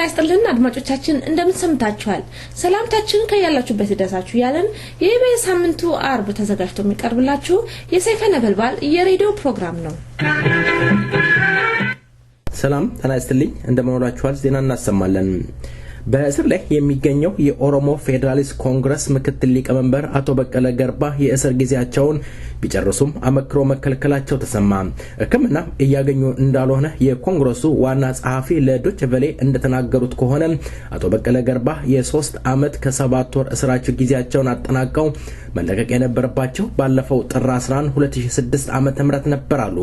ይስጥልን አድማጮቻችን እንደምን ሰምታችኋል ሰላምታችን ከያላችሁበት ይደርሳችሁ ያለን የኢቢኤስ ሳምንቱ አርብ ተዘጋጅቶ የሚቀርብላችሁ የሰይፈ ነበልባል የሬዲዮ ፕሮግራም ነው። ሰላም ተናስተልኝ እንደምንውላችኋል ዜና እናሰማለን። በእስር ላይ የሚገኘው የኦሮሞ ፌደራሊስት ኮንግረስ ምክትል ሊቀመንበር አቶ በቀለ ገርባ የእስር ጊዜያቸውን ቢጨርሱም አመክሮ መከልከላቸው ተሰማ። ሕክምና እያገኙ እንዳልሆነ የኮንግረሱ ዋና ጸሐፊ ለዶይቼ ቬለ እንደተናገሩት ከሆነ አቶ በቀለ ገርባ የ3 ዓመት ከ7 ወር እስራቸው ጊዜያቸውን አጠናቀው መለቀቅ የነበረባቸው ባለፈው ጥር 11 2006 ዓመተ ምህረት ነበር አሉ።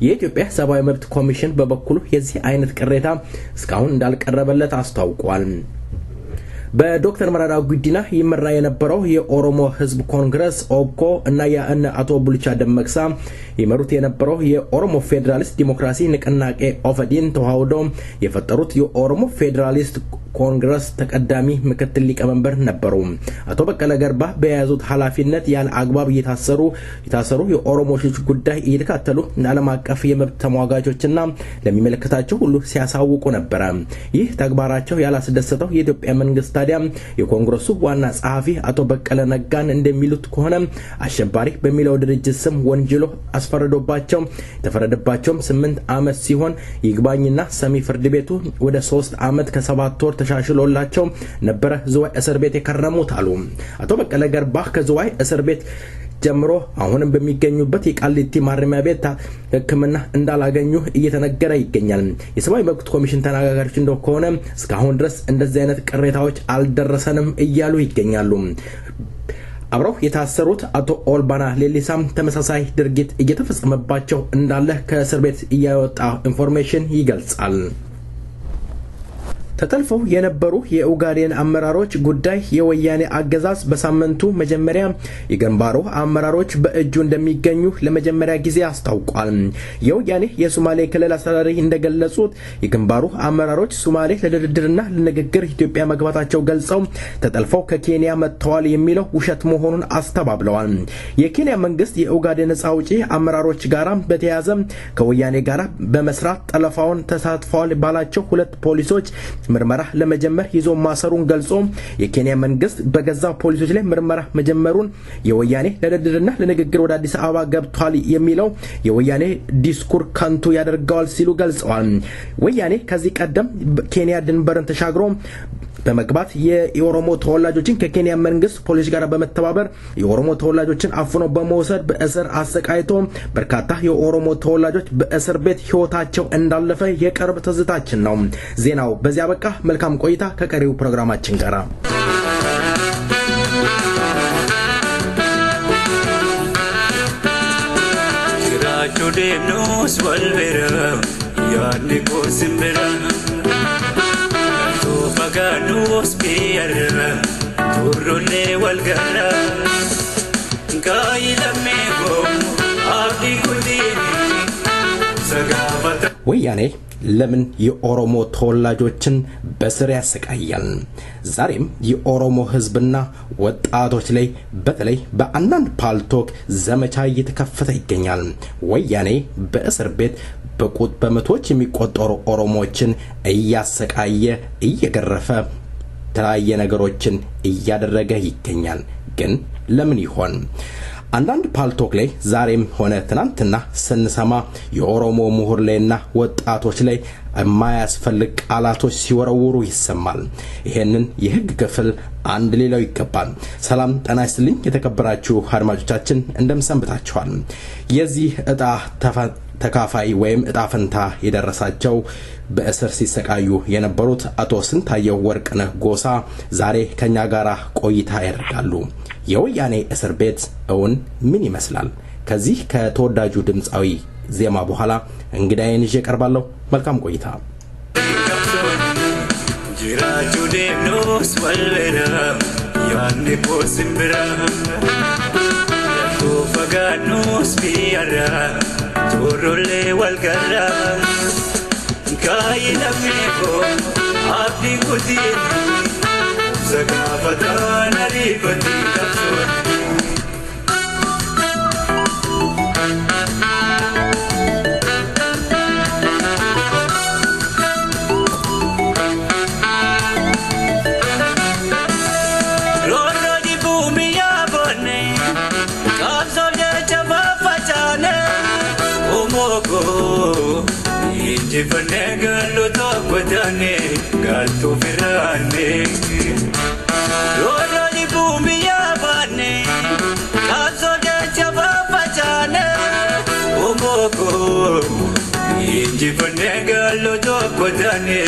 የኢትዮጵያ ሰብአዊ መብት ኮሚሽን በበኩሉ የዚህ አይነት ቅሬታ እስካሁን እንዳልቀረበለት አስታውቋል። በዶክተር መረራ ጉዲና ይመራ የነበረው የኦሮሞ ህዝብ ኮንግረስ ኦብኮ እና አቶ ቡልቻ ደመቅሳ ይመሩት የነበረው የኦሮሞ ፌደራሊስት ዲሞክራሲ ንቅናቄ ኦፌዲን ተዋህዶ የፈጠሩት የኦሮሞ ፌደራሊስት ኮንግረስ ተቀዳሚ ምክትል ሊቀመንበር ነበሩ። አቶ በቀለ ገርባ በያዙት ኃላፊነት ያለ አግባብ የታሰሩ የኦሮሞዎች ጉዳይ እየተከታተሉ ዓለም አቀፍ የመብት ተሟጋቾችና ለሚመለከታቸው ሁሉ ሲያሳውቁ ነበር። ይህ ተግባራቸው ያላስደሰተው የኢትዮጵያ መንግስት ታዲያ የኮንግረሱ ዋና ጸሐፊ አቶ በቀለ ነጋን እንደሚሉት ከሆነ አሸባሪ በሚለው ድርጅት ስም ወንጀሎ አስፈረዶባቸው የተፈረደባቸው 8 ዓመት ሲሆን ይግባኝና ሰሚ ፍርድ ቤቱ ወደ 3 ዓመት ከ7 ወር ተሻሽሎላቸው ነበር ዝዋይ እስር ቤት የከረሙት አሉ። አቶ በቀለ ገርባ ከዝዋይ እስር ቤት ጀምሮ አሁንም በሚገኙበት የቃሊቲ ማረሚያ ቤት ሕክምና እንዳላገኙ እየተነገረ ይገኛል። የሰብአዊ መብት ኮሚሽን ተናጋሪዎች እንደሆነ እስካሁን ድረስ እንደዚህ አይነት ቅሬታዎች አልደረሰንም እያሉ ይገኛሉ። አብረው የታሰሩት አቶ ኦልባና ሌሊሳም ተመሳሳይ ድርጊት እየተፈጸመባቸው እንዳለ ከእስር ቤት እያወጣ ኢንፎርሜሽን ይገልጻል። ተጠልፈው የነበሩ የኡጋዴን አመራሮች ጉዳይ የወያኔ አገዛዝ በሳምንቱ መጀመሪያ የግንባሩ አመራሮች በእጁ እንደሚገኙ ለመጀመሪያ ጊዜ አስታውቋል። የወያኔ የሶማሌ ክልል አስተዳዳሪ እንደገለጹት የግንባሩ አመራሮች ሶማሌ ለድርድርና ለንግግር ኢትዮጵያ መግባታቸው ገልጸው ተጠልፈው ከኬንያ መጥተዋል የሚለው ውሸት መሆኑን አስተባብለዋል። የኬንያ መንግስት የኡጋዴን ነጻ አውጪ አመራሮች ጋር በተያያዘ ከወያኔ ጋር በመስራት ጠለፋውን ተሳትፈዋል ባላቸው 2 ፖሊሶች ምርመራ ለመጀመር ይዞ ማሰሩን ገልጾ የኬንያ መንግስት በገዛ ፖሊሶች ላይ ምርመራ መጀመሩን የወያኔ ለድርድርና ለንግግር ወደ አዲስ አበባ ገብቷል የሚለው የወያኔ ዲስኩር ከንቱ ያደርጋል ሲሉ ገልጸዋል። ወያኔ ከዚህ ቀደም ኬንያ ድንበርን ተሻግሮ በመግባት የኦሮሞ ተወላጆችን ከኬንያ መንግስት ፖሊስ ጋር በመተባበር የኦሮሞ ተወላጆችን አፍኖ በመውሰድ በእስር አሰቃይቶ በርካታ የኦሮሞ ተወላጆች በእስር ቤት ህይወታቸው እንዳለፈ የቅርብ ትዝታችን ነው። ዜናው በዚያ በቃ። መልካም ቆይታ ከቀሪው ፕሮግራማችን ጋር። ጅራቹ ደምኖስ ወልበራ ያንቆ ሲምበራ Maganos piarra turrone walgara kaila mego abdi kudini sagabata ወያኔ ለምን የኦሮሞ ተወላጆችን በስር ያሰቃያል? ዛሬም የኦሮሞ ህዝብና ወጣቶች ላይ በተለይ በአንዳንድ ፓልቶክ ዘመቻ እየተከፈተ ይገኛል። ወያኔ በእስር ቤት በመቶዎች የሚቆጠሩ ኦሮሞዎችን እያሰቃየ እየገረፈ ተለያየ ነገሮችን እያደረገ ይገኛል። ግን ለምን ይሆን? አንዳንድ ፓልቶክ ላይ ዛሬም ሆነ ትናንትና ስንሰማ የኦሮሞ ምሁር ላይና ወጣቶች ላይ የማያስፈልግ ቃላቶች ሲወረውሩ ይሰማል። ይሄንን የህግ ክፍል አንድ ሌላው ይገባል። ሰላም ጤና ይስጥልኝ የተከበራችሁ አድማጮቻችን እንደምሰንብታችኋል። የዚህ እጣ ተካፋይ ወይም እጣ ፈንታ የደረሳቸው በእስር ሲሰቃዩ የነበሩት አቶ ስንታየው ወርቅነህ ጎሳ ዛሬ ከኛ ጋር ቆይታ ያደርጋሉ። የወያኔ እስር ቤት እውን ምን ይመስላል? ከዚህ ከተወዳጁ ድምጻዊ ዜማ በኋላ እንግዳዬን ይዤ ቀርባለሁ። መልካም ቆይታ። ጅራቹ ደምኖስ ወልበራ ያንቆ ሲምበራ Maganos piarra turrone walgara kaila mego abdi kudini sagabata naripati kapsoni injifannee gallu tokko taane galtu firraanne Yoodoli bumbiyaa baanne kaasoo jecha baafachaane Oboko injifannee gallu tokko taane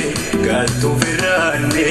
galtu firraanne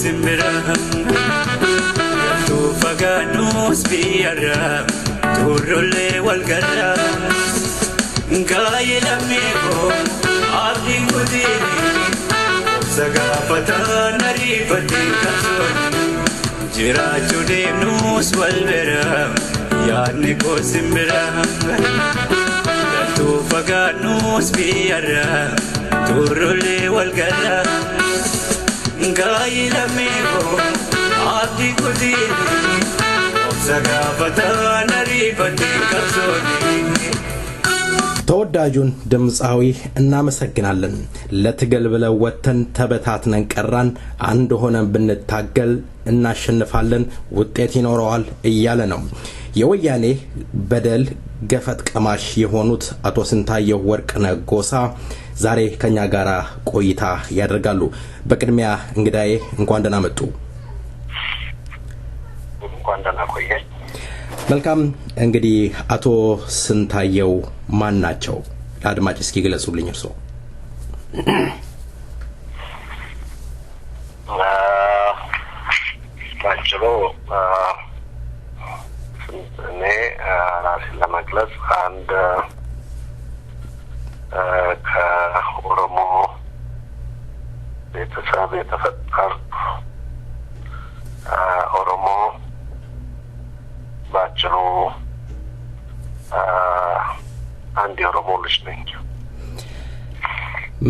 Simbira tu faganus biara turule walgara ngai lamigo abdi gudini sagapata naripati kasoni jira jude nus walbera yani ko simbira tu faganus biara turule walgara Ngai lamigo abdi gudini sagapata naripati kasoni ተወዳጁን ድምጻዊ እናመሰግናለን ለትግል ብለው ወተን ተበታትነን ቀራን አንድ ሆነን ብንታገል እናሸንፋለን ውጤት ይኖረዋል እያለ ነው የወያኔ በደል ገፈት ቀማሽ የሆኑት አቶ ስንታየው ወርቅነህ ጎሳ ዛሬ ከኛ ጋራ ቆይታ ያደርጋሉ በቅድሚያ እንግዳዬ እንኳን ደህና መጡ እንኳን ደህና ቆየህ መልካም እንግዲህ አቶ ስንታየው ማን ናቸው ለአድማጭ እስኪ ገለጹልኝ እርሶ ባጭሩ እኔ ራሴን ለመግለጽ አንድ ከኦሮሞ ቤተሰብ የተፈጠርኩ ኦሮሞ ባጭሩ አንድ የኦሮሞ ልጅ ነኝ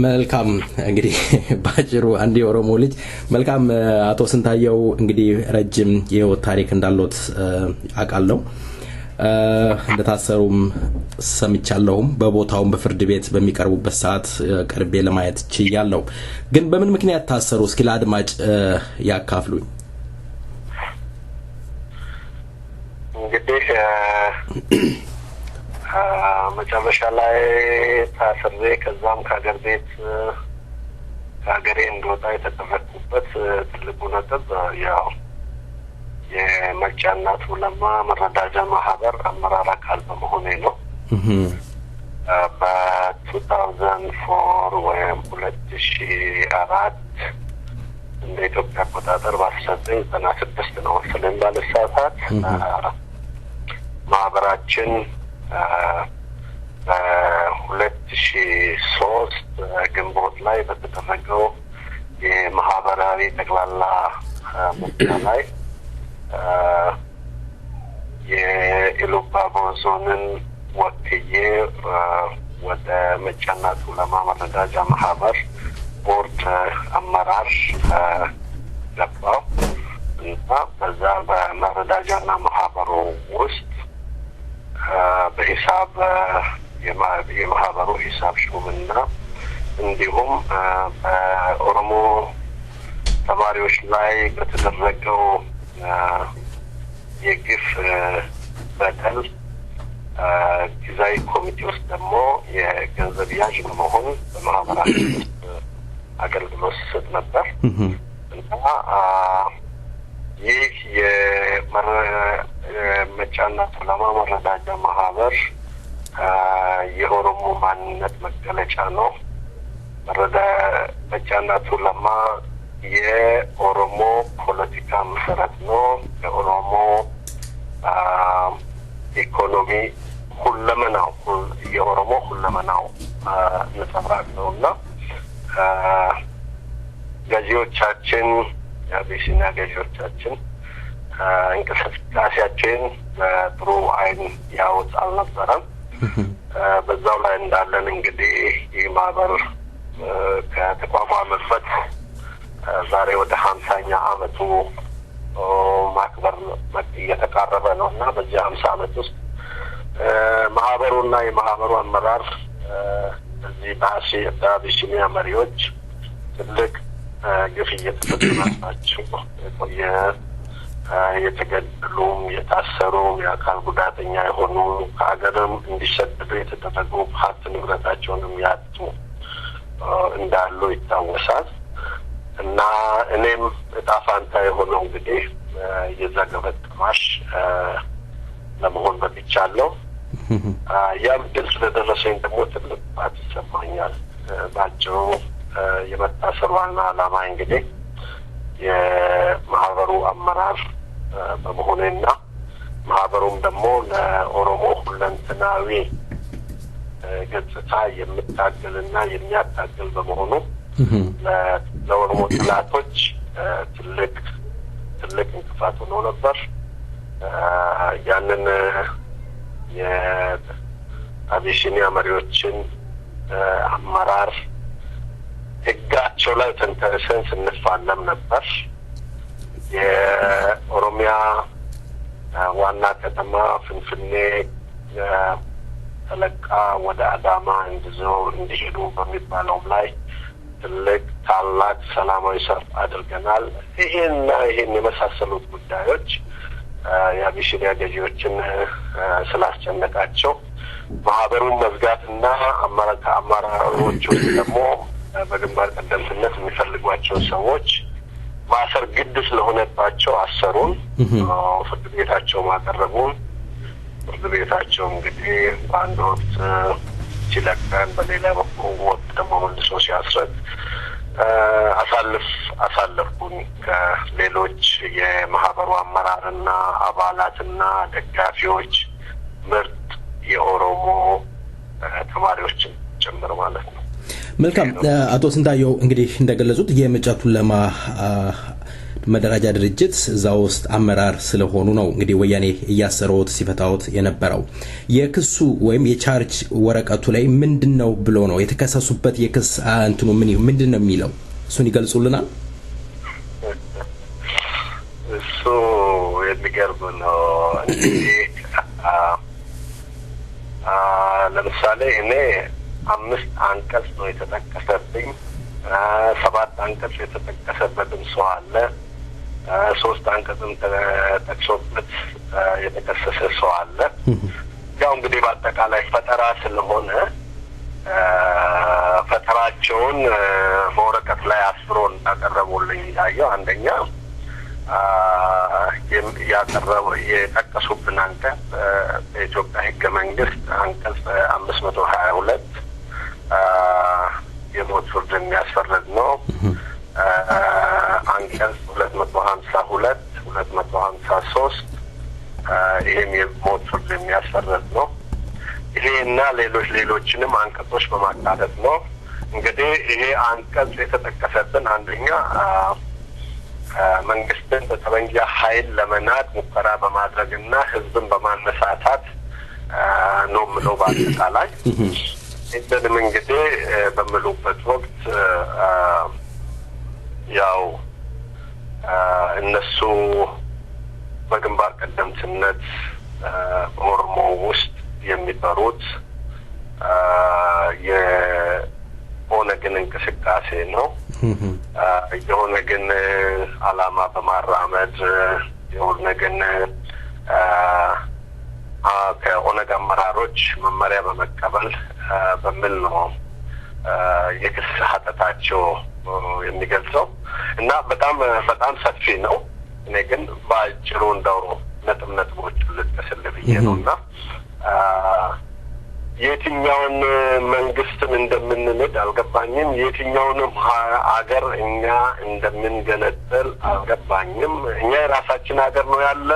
መልካም እንግዲህ ባጭሩ አንድ የኦሮሞ ልጅ መልካም አቶ ስንታየው እንግዲህ ረጅም የህይወት ታሪክ እንዳሉት አቃለው እንደታሰሩም ሰምቻለሁም በቦታው በፍርድ ቤት በሚቀርቡበት ሰዓት ቀርቤ ለማየት ችያለሁ ግን በምን ምክንያት ታሰሩ እስኪ ለአድማጭ ያካፍሉኝ እንግዲህ መጨረሻ ላይ ታስሬ ከዛም ከሀገር ቤት ከሀገሬ እንደወጣ የተደረኩበት ትልቁ ነጥብ ያው የመጫናቱ ለማ መረዳጃ ማህበር አመራር አካል በመሆኔ ነው በ2004 ወይም 2004 እንደ ኢትዮጵያ አቆጣጠር በ1996 ነው መሰለኝ ባለሳታት ማህበራችን በ2003 ግንቦት ላይ በተደረገው የማህበራዊ ጠቅላላ ምርጫ ላይ የኢሉባቦር ዞንን ወክዬ ወደ መጫናቱ ለማ መረዳጃ ማህበር ቦርድ አመራር ገባው እና በዛ በመረዳጃና ማህበሩ ውስጥ በሂሳብ የማህበሩ ሂሳብ ሹምና እንዲሁም በኦሮሞ ተማሪዎች ላይ በተደረገው የግፍ በደል ጊዜያዊ ኮሚቴ ውስጥ ደግሞ የገንዘብ ያዥ በመሆን በማህበራችን አገልግሎት ሰጥ ነበር እና ይህ የመጫናቱ ለማ መረዳጃ ማህበር የኦሮሞ ማንነት መገለጫ ነው። መረዳ በጫና ቱለማ የኦሮሞ ፖለቲካ መሰረት ነው። የኦሮሞ ኢኮኖሚ ሁለመናው የኦሮሞ ሁለመናው ነጸብራቅ ነውና ገዢዎቻችን የአቢሲኒያ ገዢዎቻችን እንቅስቃሴያችን በጥሩ አይን ያውጥ አልነበረም። በዛው ላይ እንዳለን እንግዲህ ይህ ማህበር ከተቋቋመበት ዛሬ ወደ 50ኛ አመቱ ማክበር እየተቃረበ ነውና በዚህ 50 አመት ውስጥ ማህበሩና የማህበሩ አመራር እዚህ በአቢሲኒያ መሪዎች ትልቅ ግፍ እየተፈጸመባቸው የተገደሉም የታሰሩም የአካል ጉዳተኛ የሆኑ ከሀገርም እንዲሰደዱ የተደረጉ ሀብት ንብረታቸውንም ያጡ እንዳሉ ይታወሳል። እና እኔም እጣ ፋንታ የሆነው እንግዲህ የዛ ገበት ቀማሽ ለመሆን በቅቻለሁ። ያም ድል ስለደረሰኝ ደግሞ ትልቅ ባት ይሰማኛል። ባጭሩ የመታሰሩ ዋና ዓላማ እንግዲህ የማህበሩ አመራር በመሆኔና ማህበሩም ደግሞ ለኦሮሞ ሁለንተናዊ ገጽታ የምታገልና የሚያታግል በመሆኑ ለኦሮሞ ጥላቶች ትልቅ እንቅፋት ሆኖ ነበር። ያንን የአቢሲኒያ መሪዎችን አመራር ህጋቸው ላይ ተንተርሰን ስንፋለም ነበር። የኦሮሚያ ዋና ከተማ ፍንፍኔ ተለቃ ወደ አዳማ እንዲሄዱ በሚባለውም ላይ ትልቅ ታላቅ ሰላማዊ ሰልፍ አድርገናል። ይህን የመሳሰሉት ጉዳዮች የአቢሲኒያ ገዢዎችን ስላስጨነቃቸው ማህበሩን መዝጋትና አመራሮቹ ደግሞ በግንባር ቀደምትነት የሚፈልጓቸው ሰዎች ማሰር ግድ ስለሆነባቸው አሰሩን። ፍርድ ቤታቸው ማቀረቡን ፍርድ ቤታቸው እንግዲህ በአንድ ወቅት ሲለቀን በሌላ በኩል ደግሞ መልሶ ሲያስረድ አሳለፍኩኝ ከሌሎች የማህበሩ አመራርና አባላትና ደጋፊዎች ምርጥ የኦሮሞ ተማሪዎችን ጭምር ማለት ነው። መልካም አቶ ስንታየው እንግዲህ እንደገለጹት የምርጫ ቱለማ መደራጃ ድርጅት እዛ ውስጥ አመራር ስለሆኑ ነው እንግዲህ ወያኔ እያሰረውት ሲፈታውት የነበረው። የክሱ ወይም የቻርጅ ወረቀቱ ላይ ምንድነው ብሎ ነው የተከሰሱበት? የክስ እንትኑ ምንድነው የሚለው እሱን ይገልጹልናል? እሱ የሚገርም ነው። ለምሳሌ እኔ 5 አንቀጽ ነው የተጠቀሰብኝ። 7 አንቀጽ የተጠቀሰበትም ሰው አለ። 3 አንቀጽም ተጠቅሶበት የተከሰሰ ሰው አለ። ያው እንግዲህ በአጠቃላይ ፈጠራ ስለሆነ ፈጠራቸውን በወረቀት ላይ አስፍሮ እንዳቀረቡልኝ ያየው አንደኛ የጠቀሱብን አንቀጽ በኢትዮጵያ ሕገ መንግስት አንቀጽ 522 የሞት ፍርድ የሚያስፈርድ ነው። አንቀጽ 252 253 ይህም የሞት ፍርድ የሚያስፈርድ ነው። ይሄና ሌሎችንም አንቀጾች በማካተት ነው። እንግዲህ ይሄ አንቀጽ የተጠቀሰብን አንደኛ መንግስትን በጠመንጃ ኃይል ለመናድ ሙከራ በማድረግና ህዝብን በማነሳሳት ነው ምለው በአጠቃላይ እንደንም እንግዲህ በምሉበት ወቅት ያው እነሱ በግንባር ቀደምትነት በኦሮሞ ውስጥ የሚጠሩት የኦነግን እንቅስቃሴ ነው። የኦነግን ዓላማ በማራመድ የኦነግን ከኦነግ አመራሮች መመሪያ በመቀበል በሚል ነው የክስ ሀተታቸው የሚገልጸው እና በጣም ሰፊ ነው። እኔ ግን በአጭሩ እንደው ነጥቦች ልጥቀስልህ ብዬ ነውና የትኛውን መንግስትን እንደምንነድ አልገባኝም የትኛውንም ሀገር እኛ እንደምንገነጠል አልገባኝም እኛ የራሳችን ሀገር ነው ያለ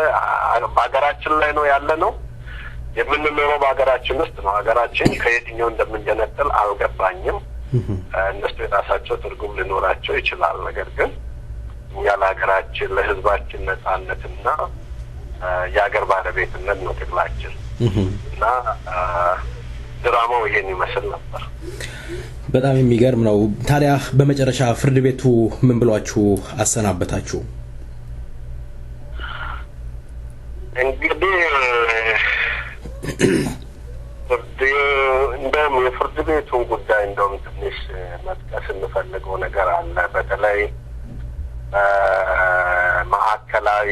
ሀገራችን ላይ ነው ያለ ነው የምንኖረው በሀገራችን ውስጥ ነው ሀገራችን ከየትኛው እንደምንገነጠል አልገባኝም እነሱ የራሳቸው ትርጉም ሊኖራቸው ይችላል ነገር ግን እኛ ለሀገራችን ለህዝባችን ነጻነትና የሀገር ባለቤትነት ነው ትግላችን እና ድራማው ይሄን ይመስል ነበር በጣም የሚገርም ነው ታዲያ በመጨረሻ ፍርድ ቤቱ ምን ብሏችሁ አሰናበታችሁ እንግዲህ እንደም የፍርድ ቤቱን ጉዳይ እንደም ትንሽ መጥቀስ እንፈልገው ነገር አለ በተለይ ማዕከላዊ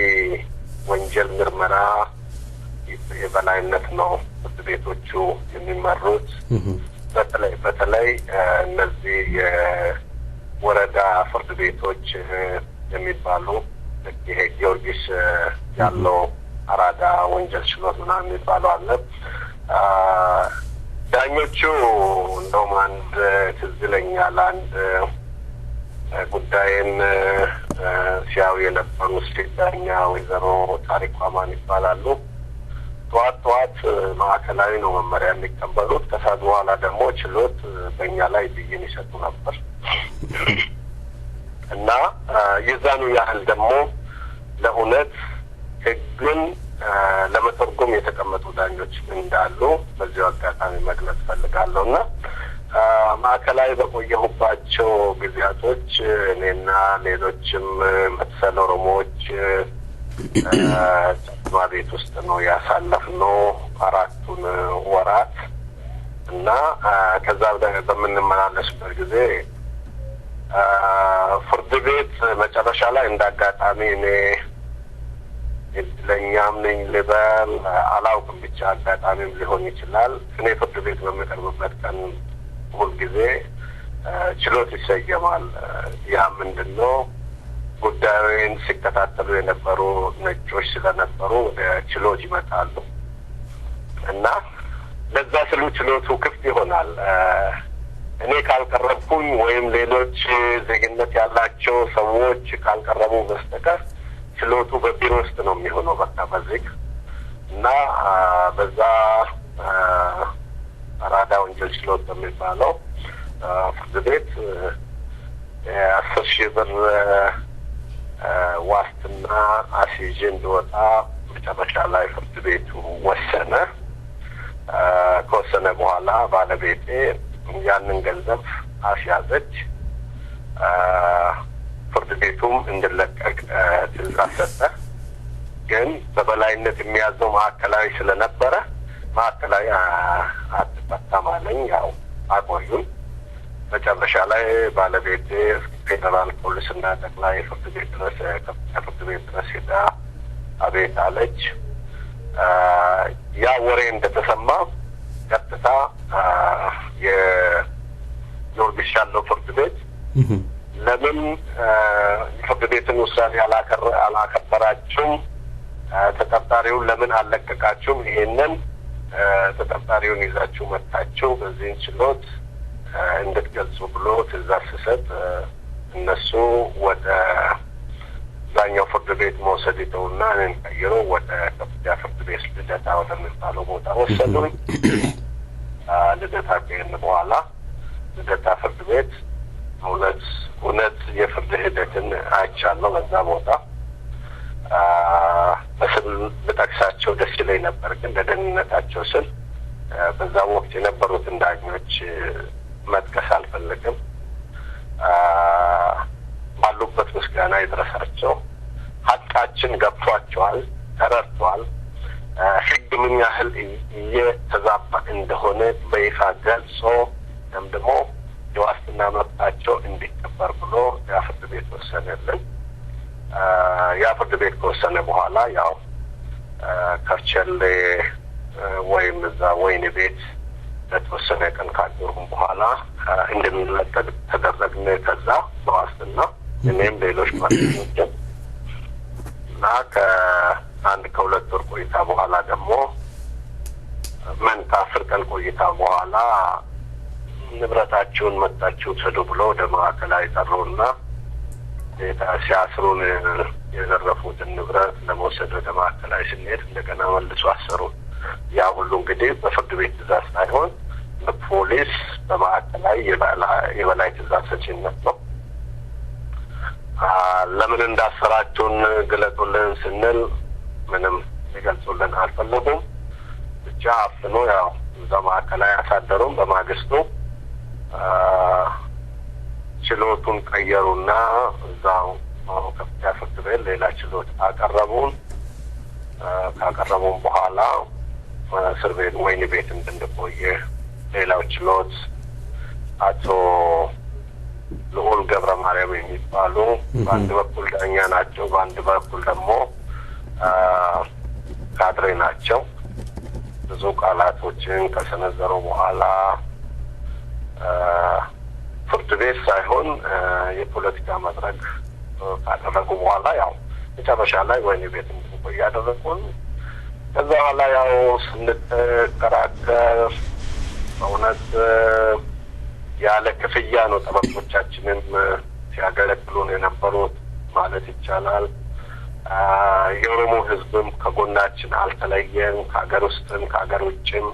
ወንጀል ምርመራ የበላይነት ነው ፍርድ ቤቶቹ የሚመሩት በተለይ እነዚህ የወረዳ ፍርድ ቤቶች የሚባሉ ይሄ ጊዮርጊስ ያለው አራዳ ወንጀል ችሎት ምናምን የሚባሉ አለ ዳኞቹ እንደውም አንድ ትዝ ይለኛል አንድ ጉዳይን ሲያው የነበሩ ሴት ዳኛ ወይዘሮ ታሪኳ ማን ይባላሉ ጧት ማዕከላዊ ነው መመሪያ የሚቀበሉት ከሰዓት በኋላ ደግሞ ችሎት በእኛ ላይ ብይን ይሰጡ ነበር እና የዛኑ ያህል ደግሞ ለእውነት ህግን ለመተርጎም የተቀመጡ ዳኞች እንዳሉ በዚህ አጋጣሚ መግለጽ ፈልጋለሁና ማዕከላዊ በቆየሁባቸው ጊዜያቶች እኔና ሌሎችም መሰል ኦሮሞዎች ቤት ውስጥ ነው ያሳለፍነው 4 ወራት እና ከዛ በምንመላለስበት ጊዜ ፍርድ ቤት መጨረሻ ላይ እንዳጋጣሚ እኔ ለኛም ነኝ ልበል አላውቅም ብቻ አጋጣሚም ሊሆን ይችላል እኔ ፍርድ ቤት በመቀርብበት ቀን ሁሉ ጊዜ ችሎት ይሰየማል ያ ምንድነው ጉዳዩን ሲከታተሉ የነበሩ ነጮች ስለነበሩ ወደ ችሎት ይመጣሉ እና ለዛ ስሉ ችሎቱ ክፍት ይሆናል እኔ ካልቀረብኩኝ ወይም ሌሎች ዜግነት ያላቸው ሰዎች ካልቀረቡ በስተቀር ችሎቱ በቢሮ ውስጥ ነው የሚሆነው በቃ በዚህ እና በዛ አራዳ ወንጀል ችሎት በሚባለው ፍርድ ቤት 10,000 ብር ዋስትና አስይዤ እንደወጣ መጨረሻ ላይ ፍርድ ቤቱ ወሰነ ከወሰነ በኋላ ባለቤቴ ያንን ገንዘብ አስያዘች ፍርድ ቤቱም እንድለቀቅ ትዕዛዝ ሰጠ ግን በበላይነት የሚያዘው ማዕከላዊ ስለነበረ ማዕከላዊ አትፈታም አለኝ ያው አቆዩን መጨረሻ ላይ ባለቤቴ ፌደራል ፖሊስና ጠቅላይ ፍርድ ቤት ድረስ ሄዳ አቤት አለች ያ ወሬ እንደተሰማ ቀጥታ የጊዮርጊስ ያለው ፍርድ ቤት ለምን ፍርድ ቤትን ውሳኔ አላከበራችሁም ተጠርጣሪውን ለምን አለቀቃችሁም ይሄንን ተጠርጣሪውን ይዛችሁ መጣችሁ በዚህ ችሎት እንድትገልጹ ብሎ ትዕዛዝ ሲሰጥ እነሱ ወደ ዛኛው ፍርድ ቤት መውሰድ ይተውና እኔን ቀይሮ ወደ ከፍተኛ ፍርድ ቤት ልደታ ወደሚባለው ቦታ ወሰዱኝ ልደታ ከሄድን በኋላ ልደታ ፍርድ ቤት እውነት የፍርድ ሂደትን አይቻለሁ በዛ ቦታ በስም ብጠቅሳቸው ደስ ይለኝ ነበር ግን ለደህንነታቸው ስል በዛ ወቅት የነበሩትን ዳኞች መጥቀስ አልፈልግም ባሉበት ምስጋና ይድረሳቸው ሀቃችን ገብቷቸዋል ተረድቷል ህግ ምን ያህል እየተዛባ እንደሆነ በይፋ ገልጾ ደግሞ የዋስትና መብታቸው እንዲከበር ብሎ ያ ፍርድ ቤት ወሰነልን ያ ፍርድ ቤት ከወሰነ በኋላ ያው ከርቸሌ ወይም እዛ ወይን ቤት ለተወሰነ ቀን ካደሩም በኋላ እንደምንለቀቅ ተደረግን ከዛ በዋስትና እኔም ሌሎች ጓደኞቼም እና ከ1-2 ወር ቆይታ በኋላ ደግሞ መንታ 10 ቀን ቆይታ በኋላ ንብረታቸውን መጣችሁ ተዱ ብሎ ወደ ማዕከላዊ ጠሩና ሲያስሩን የዘረፉትን ንብረት ለመውሰድ ወደ ማዕከላዊ ስንሄድ እንደገና መልሶ አሰሩ። ያ ሁሉ እንግዲህ በፍርድ ቤት ትእዛዝ ሳይሆን በፖሊስ በማዕከላዊ የበላይ ትእዛዝ ሰጪነት ነው። ለምን እንዳሰራችሁን ግለጡልን ስንል ምንም ሊገልጹልን አልፈለጉም። ብቻ አፍኖ ያው እዛ ማዕከላዊ አሳደሩን። በማግስቱ ችሎቱን ቀየሩና እዛው ከፍተኛ ፍርድ ቤት ሌላ ችሎት አቀረቡን። ካቀረቡን በኋላ እስር ቤት ወህኒ ቤት እንድንቆይ ሌላው ችሎት አቶ ልዑል ገብረ ማርያም የሚባሉ በአንድ በኩል ዳኛ ናቸው፣ በአንድ በኩል ደግሞ ካድሬ ናቸው። ብዙ ቃላቶችን ከሰነዘሩ በኋላ ፍርድ ቤት ሳይሆን የፖለቲካ መድረክ ካደረጉ በኋላ ያው መጨረሻ ላይ ወህኒ ቤት እንድንቆይ ያደረጉን። ከዛ በኋላ ያው ስንከራከር በእውነት ያለ ክፍያ ነው ጠበቆቻችንን ሲያገለግሉን የነበሩት ማለት ይቻላል። የኦሮሞ ሕዝብም ከጎናችን አልተለየም። ከሀገር ውስጥም ከሀገር ውጭም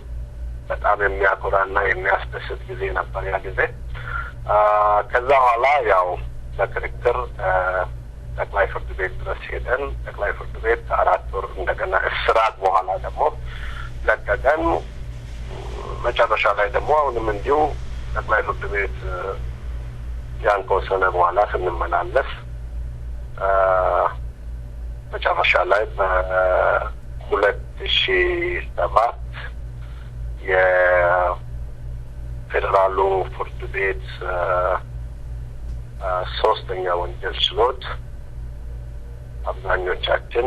በጣም የሚያኮራና የሚያስደስት ጊዜ ነበር ያ ጊዜ። ከዛ በኋላ ያው ለክርክር ጠቅላይ ፍርድ ቤት ድረስ ሄደን ጠቅላይ ፍርድ ቤት 4 ወር እንደገና እስራት በኋላ ደግሞ ለቀቀን። መጨረሻ ላይ ደግሞ አሁንም እንዲሁ ጠቅላይ ፍርድ ቤት ያን ከወሰነ በኋላ ስንመላለስ መጨረሻ ላይ በ2007 የፌዴራሉ ፍርድ ቤት 3ኛ ወንጀል ችሎት አብዛኞቻችን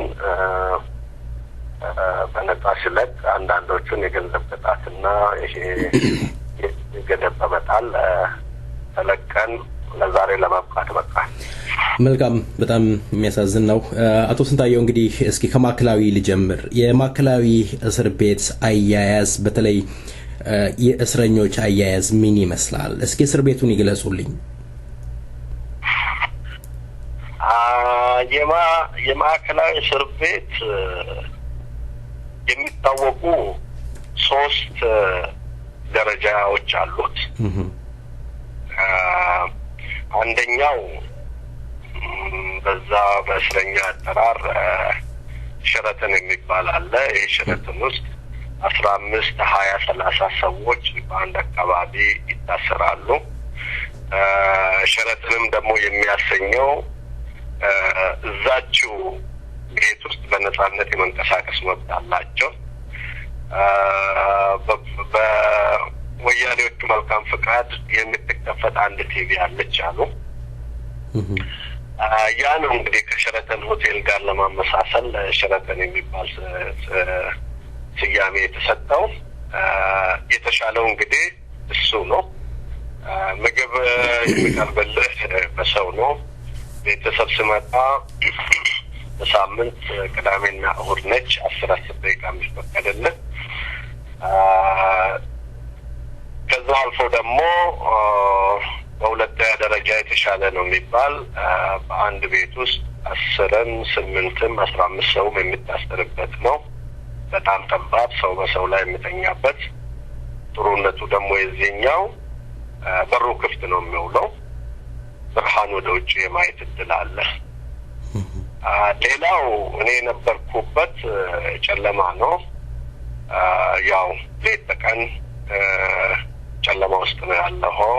በነጻ ሲለቅ አንዳንዶቹን የገንዘብ ቅጣትና ይሄ ገደብ በመጣል ተለቀን ለዛሬ ለማብቃት በቃል። መልካም፣ በጣም የሚያሳዝን ነው። አቶ ስንታየው እንግዲህ እስኪ ከማዕከላዊ ልጀምር። የማዕከላዊ እስር ቤት አያያዝ በተለይ የእስረኞች አያያዝ ምን ይመስላል? እስኪ እስር ቤቱን ይግለጹልኝ። የማዕከላዊ እስር ቤት የሚታወቁ 3 ደረጃዎች አሉት። አንደኛው በዛ በእስረኛ አጠራር ሸረተን የሚባል አለ። ይህ ሸረተን ውስጥ 15፣ 20፣ 30 ሰዎች በአንድ አካባቢ ይታሰራሉ። ሸረተንም ደግሞ የሚያሰኘው እዛችው ቤት ውስጥ በነጻነት የመንቀሳቀስ መብት አላቸው። በወያኔዎቹ መልካም ፍቃድ የምትከፈት አንድ ቲቪ አለች አሉ። ያ ነው እንግዲህ ከሸረተን ሆቴል ጋር ለማመሳሰል ሸረተን የሚባል ስያሜ የተሰጠው። የተሻለው እንግዲህ እሱ ነው። ምግብ የሚቀርብልህ በሰው ነው። ቤተሰብ ስመጣ በሳምንት ቅዳሜና እሁድ ነች 10 ደቂቃ የሚፈቀድልን። ከዛ አልፎ ደግሞ በሁለተኛ ደረጃ የተሻለ ነው የሚባል በአንድ ቤት ውስጥ 10ም 8ም 15 ሰውም የሚታሰርበት ነው። በጣም ጠባብ ሰው በሰው ላይ የሚተኛበት። ጥሩነቱ ደግሞ የዚህኛው በሩ ክፍት ነው የሚውለው። ብርሃን ወደ ውጭ የማየት እድል አለ። ሌላው እኔ የነበርኩበት ጨለማ ነው። ያው ሌት ተቀን ጨለማ ውስጥ ነው ያለኸው።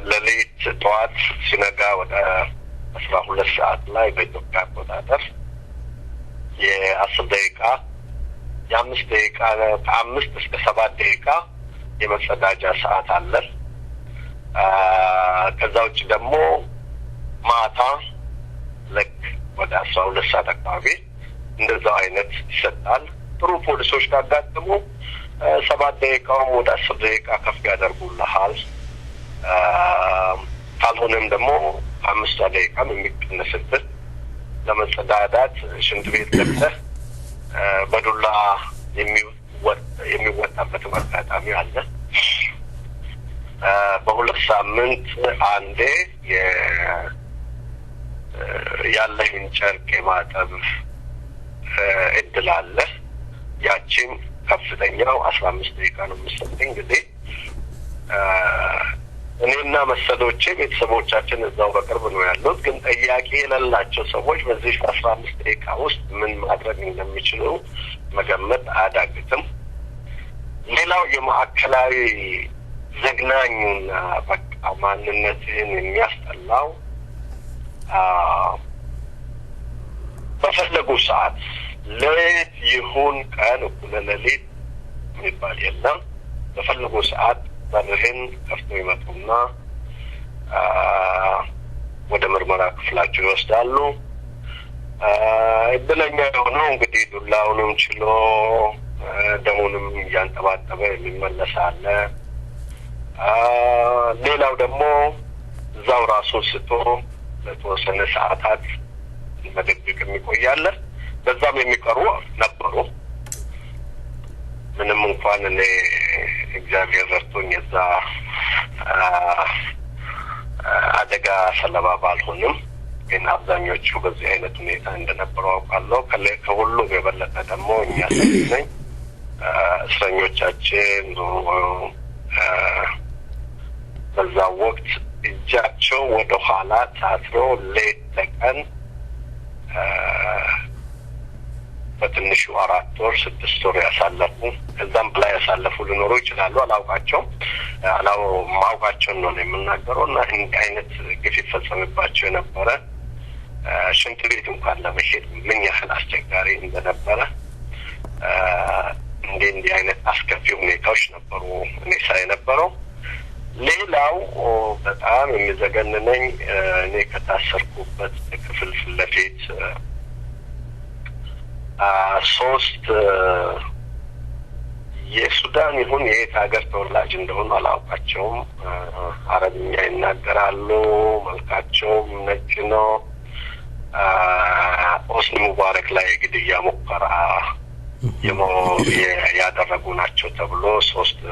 ለሌት ጠዋት ሲነጋ ወደ 12 ሰዓት ላይ በኢትዮጵያ አቆጣጠር የ10 ደቂቃ የ5 ደቂቃ ከ5 እስከ 7 ደቂቃ የመጸዳጃ ሰዓት አለ። ከዛ ውጭ ደግሞ ማታ ልክ ወደ 12 ሰዓት አካባቢ እንደዛው አይነት ይሰጣል። ጥሩ ፖሊሶች ካጋጠሙ 7 ደቂቃውም ወደ 10 ደቂቃ ከፍ ያደርጉልሃል። ካልሆነም ደግሞ 5 ደቂቃም የሚቀነስበት ለመጸዳዳት ሽንት ቤት ገብተህ በዱላ የሚወጣበት አጋጣሚ አለ። በሁለት ሳምንት አንዴ ያለህን ጨርቅ የማጠብ እድል አለ። ያችን ከፍተኛው 15 ደቂቃ ነው የምትሰጠኝ። እንግዲህ እኔና መሰሎቼ ቤተሰቦቻችን እዛው በቅርብ ነው ያሉት። ግን ጥያቄ የሌላቸው ሰዎች በዚህ 15 ደቂቃ ውስጥ ምን ማድረግ እንደሚችሉ መገመት አያዳግትም። ሌላው የማዕከላዊ ዘግናኙና በቃ ማንነትህን የሚያስጠላው በፈለጉ ሰዓት ሌት ይሁን ቀን እኩለ ሌሊት የሚባል የለም። በፈለጉ ሰዓት በርህን ከፍተው ይመጡና ወደ ምርመራ ክፍላቸው ይወስዳሉ። እድለኛ የሆነው እንግዲህ ዱላውንም ችሎ ደሙንም እያንጠባጠበ የሚመለስ አለ። ሌላው ደግሞ እዛው ራሱን ስቶ ለተወሰነ ሰዓታት በድብቅ የሚቆያለ። በዛም የሚቀሩ ነበሩ። ምንም እንኳን እኔ እግዚአብሔር ረድቶኝ የዛ አደጋ ሰለባ ባልሆንም ግን አብዛኞቹ በዚህ አይነት ሁኔታ እንደነበሩ አውቃለሁ። ከሁሉም የበለጠ ደግሞ የሚያሳዝነኝ እስረኞቻችን በዛ ወቅት እጃቸው ወደ ኋላ ታስሮ ሌት ተቀን በትንሹ 4 ወር 6 ወር ያሳለፉ ከዛም በላይ ያሳለፉ ሊኖሩ ይችላሉ። ማውቃቸውን ነው የምናገረው። እና እንዲህ አይነት ግፍ ይፈጸምባቸው የነበረ ሽንት ቤት እንኳን ለመሄድ ምን ያህል አስቸጋሪ እንደነበረ እንዲህ አይነት አስከፊ ሁኔታዎች ነበሩ እኔ ሳይ ነበረው። ሌላው በጣም የሚዘገንነኝ እኔ ከታሰርኩበት ክፍል ፊት ለፊት 3 የሱዳን ይሁን የየት ሀገር ተወላጅ እንደሆኑ አላውቃቸውም። አረብኛ ይናገራሉ። መልካቸውም ነጭ ነው። ሆስኒ ሙባረክ ላይ ግድያ ሙከራ ያደረጉ ናቸው ተብሎ 3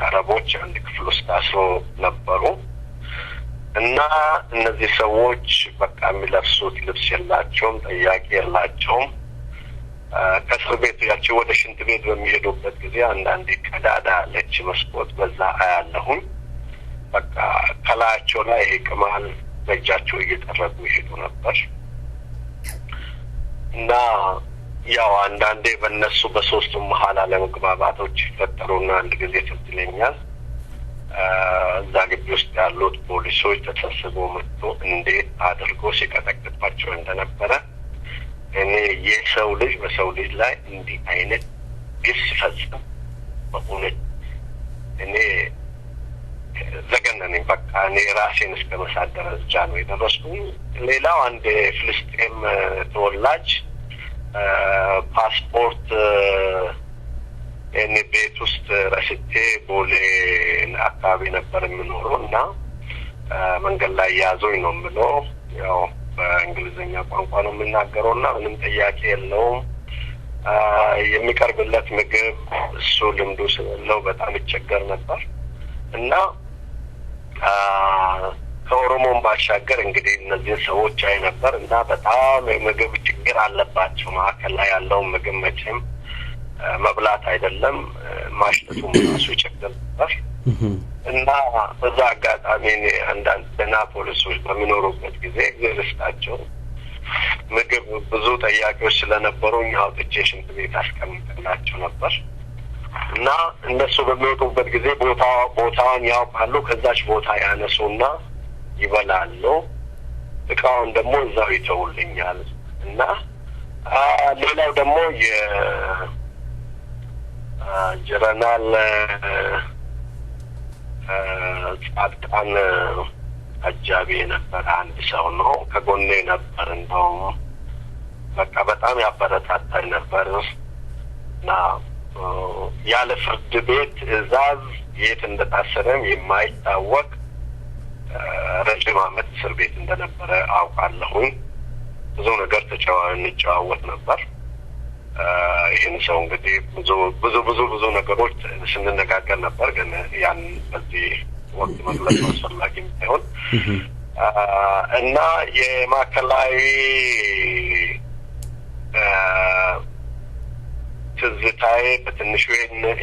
አረቦች አንድ ክፍል ውስጥ ታስሮ ነበሩ። እና እነዚህ ሰዎች በቃ የሚለብሱት ልብስ የላቸውም፣ ጠያቂ የላቸውም። ከእስር ቤቱ ያቸው ወደ ሽንት ቤት በሚሄዱበት ጊዜ አንዳንዴ ቀዳዳ አለች መስኮት፣ በዛ አያለሁኝ። በቃ ከላያቸው ላይ ቅማል በእጃቸው እየጠረጉ ይሄዱ ነበር። እና ያው አንዳንዴ በእነሱ በሶስቱም መሀል አለመግባባቶች ይፈጠሩና አንድ ጊዜ ትዝ ይለኛል እዛ ግቢ ውስጥ ያሉት ፖሊሶች ተሰብስበው መጥቶ እንዴት አድርጎ ሲቀጠቅጣቸው እንደነበረ እኔ የሰው ልጅ በሰው ልጅ ላይ እንዲህ አይነት ግፍ ሲፈጽም በእውነት እኔ ዘገነነኝ። በቃ እኔ ራሴን እስከ መሳት ደረጃ ነው የደረስኩኝ። ሌላው አንድ ፍልስጤም ተወላጅ ፓስፖርት እኔ ቤት ውስጥ ረስቼ ቦሌ አካባቢ ነበር የምኖረው እና መንገድ ላይ ያዞኝ ነው የምለው። ያው በእንግሊዝኛ ቋንቋ ነው የምናገረው እና ምንም ጥያቄ የለውም። የሚቀርብለት ምግብ እሱ ልምዱ ስለሌለው በጣም ይቸገር ነበር እና ከኦሮሞም ባሻገር እንግዲህ እነዚህ ሰዎች አይ ነበር እና በጣም የምግብ ችግር አለባቸው። ማዕከል ላይ ያለውን ምግብ መቼም መብላት አይደለም ማሽተቱም ራሱ ይቸገር ነበር እና በዛ አጋጣሚ አንዳንድ ደህና ፖሊሶች በሚኖሩበት ጊዜ ግርስታቸው ምግብ ብዙ ጠያቂዎች ስለነበሩ አውጥቼ ሽንት ቤት አስቀምጥላቸው ነበር እና እነሱ በሚወጡበት ጊዜ ቦታውን ያውቃሉ። ከዛች ቦታ ያነሱና ይበላሉ። እቃውን ደግሞ እዛው ይተውልኛል እና ሌላው ደግሞ ጀነራል ጻድቃን አጃቢ የነበረ አንድ ሰው ነው። ከጎኔ ነበር። እንደውም በቃ በጣም ያበረታታኝ ነበር እና ያለ ፍርድ ቤት ትዕዛዝ የት እንደታሰረም የማይታወቅ ረጅም ዓመት እስር ቤት እንደነበረ አውቃለሁኝ። ብዙ ነገር እንጨዋወት ነበር ይህን ሰው እንግዲህ ብዙ ነገሮች ስንነጋገር ነበር ግን ያን በዚህ ወቅት መግለጽ አስፈላጊ ሳይሆን እና የማዕከላዊ ትዝታዬ በትንሹ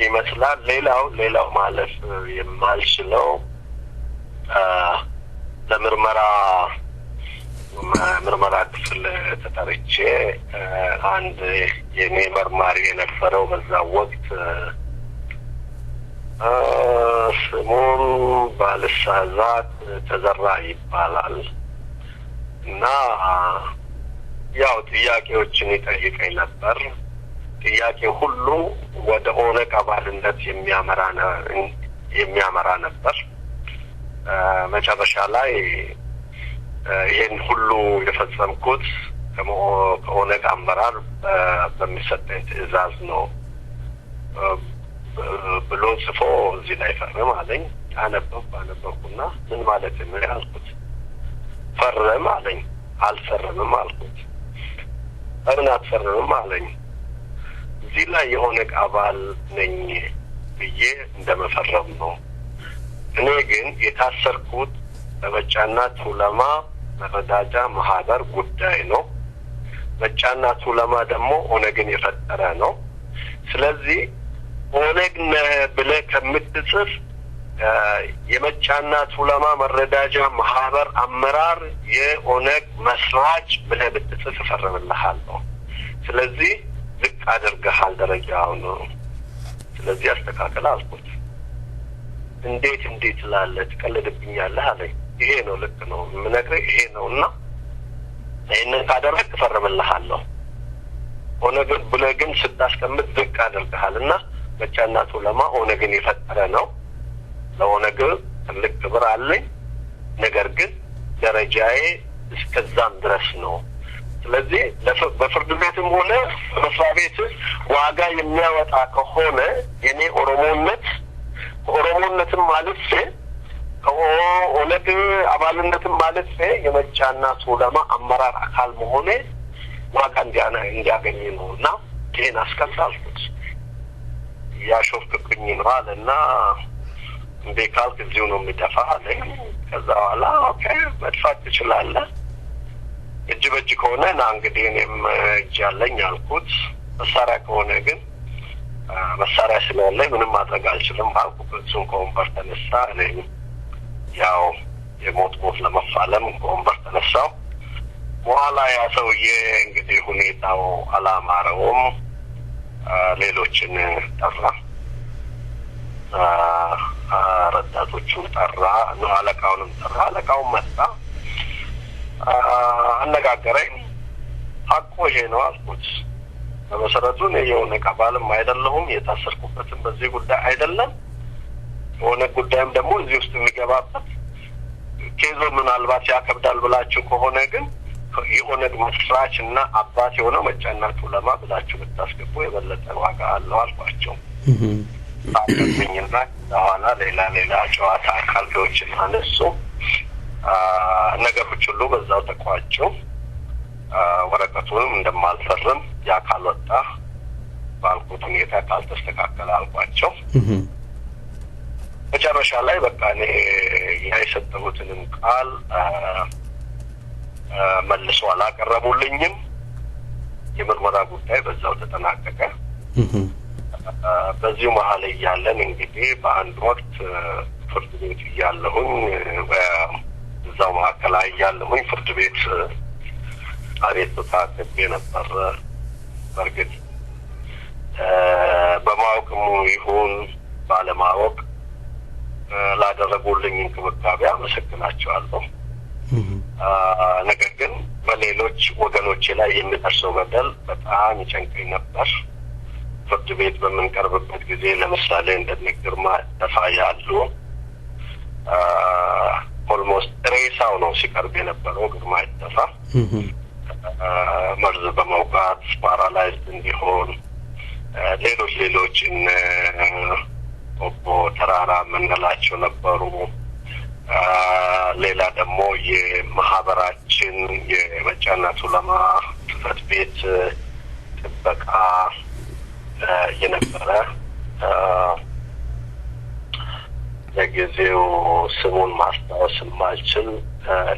ይመስላል ሌላው ማለት የማልችለው ለምርመራ ክፍል ተጠርቼ አንድ የኔ መርማሪ የነበረው በዛ ወቅት ስሙን ባልሳሳት ተዘራ ይባላል እና ያው ጥያቄዎችን ይጠይቀኝ ነበር ጥያቄ ሁሉ ወደ ኦነግ አባልነት የሚያመራ ነበር መጨረሻ ላይ ይሄን ሁሉ የፈጸምኩት ከኦነግ አመራር በሚሰጠኝ ትዕዛዝ ነው ብሎ ጽፎ እዚህ ላይ ፈርም አለኝ አነበብኩና ምን ማለት ነው ያልኩት ፈርም አለኝ አልፈርምም አልኩት ለምን አትፈርምም አለኝ እዚህ ላይ የኦነግ አባል ነኝ ብዬ እንደመፈረም ነው እኔ ግን የታሰርኩት በመጫና ቱለማ መረዳጃ ማህበር ጉዳይ ነው መጫና ቱለማ ደግሞ ኦነግን የፈጠረ ነው ስለዚህ ኦነግ ብለህ ከምትጽፍ የመጫና ቱለማ መረዳጃ ማህበር አመራር የኦነግ መስራች ብለህ ብትጽፍ እፈርምልሃለሁ ስለዚህ ዝቅ አድርገሃል ደረጃው ነው ስለዚህ አስተካክል አልኩት እንዴት ላለ ትቀልድብኛለህ አለኝ ይሄ ነው ልክ ነው ምነግርህ ይሄ ነውና ይሄንን ካደረክ እፈርምልሃለሁ ኦነግ ብለህ ግን ስታስቀምጥ ዝቅ አድርገሃልና መጫና ቱለማ ኦነግን የፈጠረ ነው ለኦነግ ትልቅ ክብር አለኝ ነገር ግን ደረጃዬ እስከዛም ድረስ ነው ስለዚህ በፍርድ ቤትም ሆነ በመስሪያ ቤት ዋጋ የሚያወጣ ከሆነ የኔ ኦሮሞነትም ማለት ከኦነግ አባልነትም ማለት የመጫና ቱለማ አመራር አካል መሆኔ ዋጋ እንዲያገኝ ነውና ይሄን አስቀምጣልኩት ያሾፍክኝ ነው አለና እንዴካል ከዚሁ ነው የሚደፋ አለኝ ከዛ በኋላ ኦኬ መድፋት ትችላለህ እጅ በእጅ ከሆነ ና እንግዲህ እኔም እጅ አለኝ አልኩት መሳሪያ ከሆነ ግን መሳሪያ ስለሌለኝ ምንም ማድረግ አልችልም አልኩት እሱን ከወንበር ተነሳ እኔም ያው የሞት ለመፋለም ከወንበር ተነሳው በኋላ ያ ሰውዬ እንግዲህ ሁኔታው አላማረውም ሌሎችን ጠራ ረዳቶቹን ጠራ ነው አለቃውንም ጠራ አለቃው መጣ አነጋገረኝ ሐቁ ይሄ ነው አልኩት በመሰረቱ ነው የኦነግ አባልም አይደለሁም የታሰርኩበትም በዚህ ጉዳይ አይደለም ኦነግ ጉዳይም ደግሞ እዚህ ውስጥ የሚገባበት ኬዞ ምናልባት ያከብዳል ብላችሁ ከሆነ ግን የኦነግ መስራችና አባት የሆነው መጫና ቱለማ ብላችሁ ብታስገቡ የበለጠ ዋጋ አለው አልኳቸው ታከብኝና በኋላ ሌላ ጨዋታ አካልዶችን አነሱ ነገሮች ሁሉ በዛው ተቋጨው ወረቀቱንም እንደማልፈርም ያካል ወጣ ባልኩት ሁኔታ ካልተስተካከለ አልኳቸው መጨረሻ ላይ በቃ እኔ የሰጠሁትንም ቃል መልሶ አላቀረቡልኝም የምርመራ ጉዳይ በዛው ተጠናቀቀ በዚሁ መሀል እያለን እንግዲህ በአንድ ወቅት ፍርድ ቤት እያለሁኝ በዛው ማዕከላዊ እያለሁኝ ፍርድ ቤት አቤቱታ አቅርቤ ነበር በርግጥ በማወቅም ይሁን ባለማወቅ ላደረጉልኝ እንክብካቤ አመሰግናቸዋለሁ ነገር ግን በሌሎች ወገኖቼ ላይ የሚደርሰው በደል በጣም ይጨንቀኝ ነበር ፍርድ ቤት በምንቀርብበት ጊዜ ለምሳሌ እንደነ ግርማ ደፋ ያሉ ኦልሞስት ሬሳው ነው ሲቀርብ የነበረው ግርማ ደፋ መርዝ በመውጋት ፓራላይዝድ እንዲሆን ሌሎች ኦቦ ተራራ ምንላቸው ነበሩ ሌላ ደግሞ የማህበራችን የመጫና ቱለማ ጽሕፈት ቤት ጥበቃ የነበረ ለጊዜው ስሙን ማስታወስ የማልችል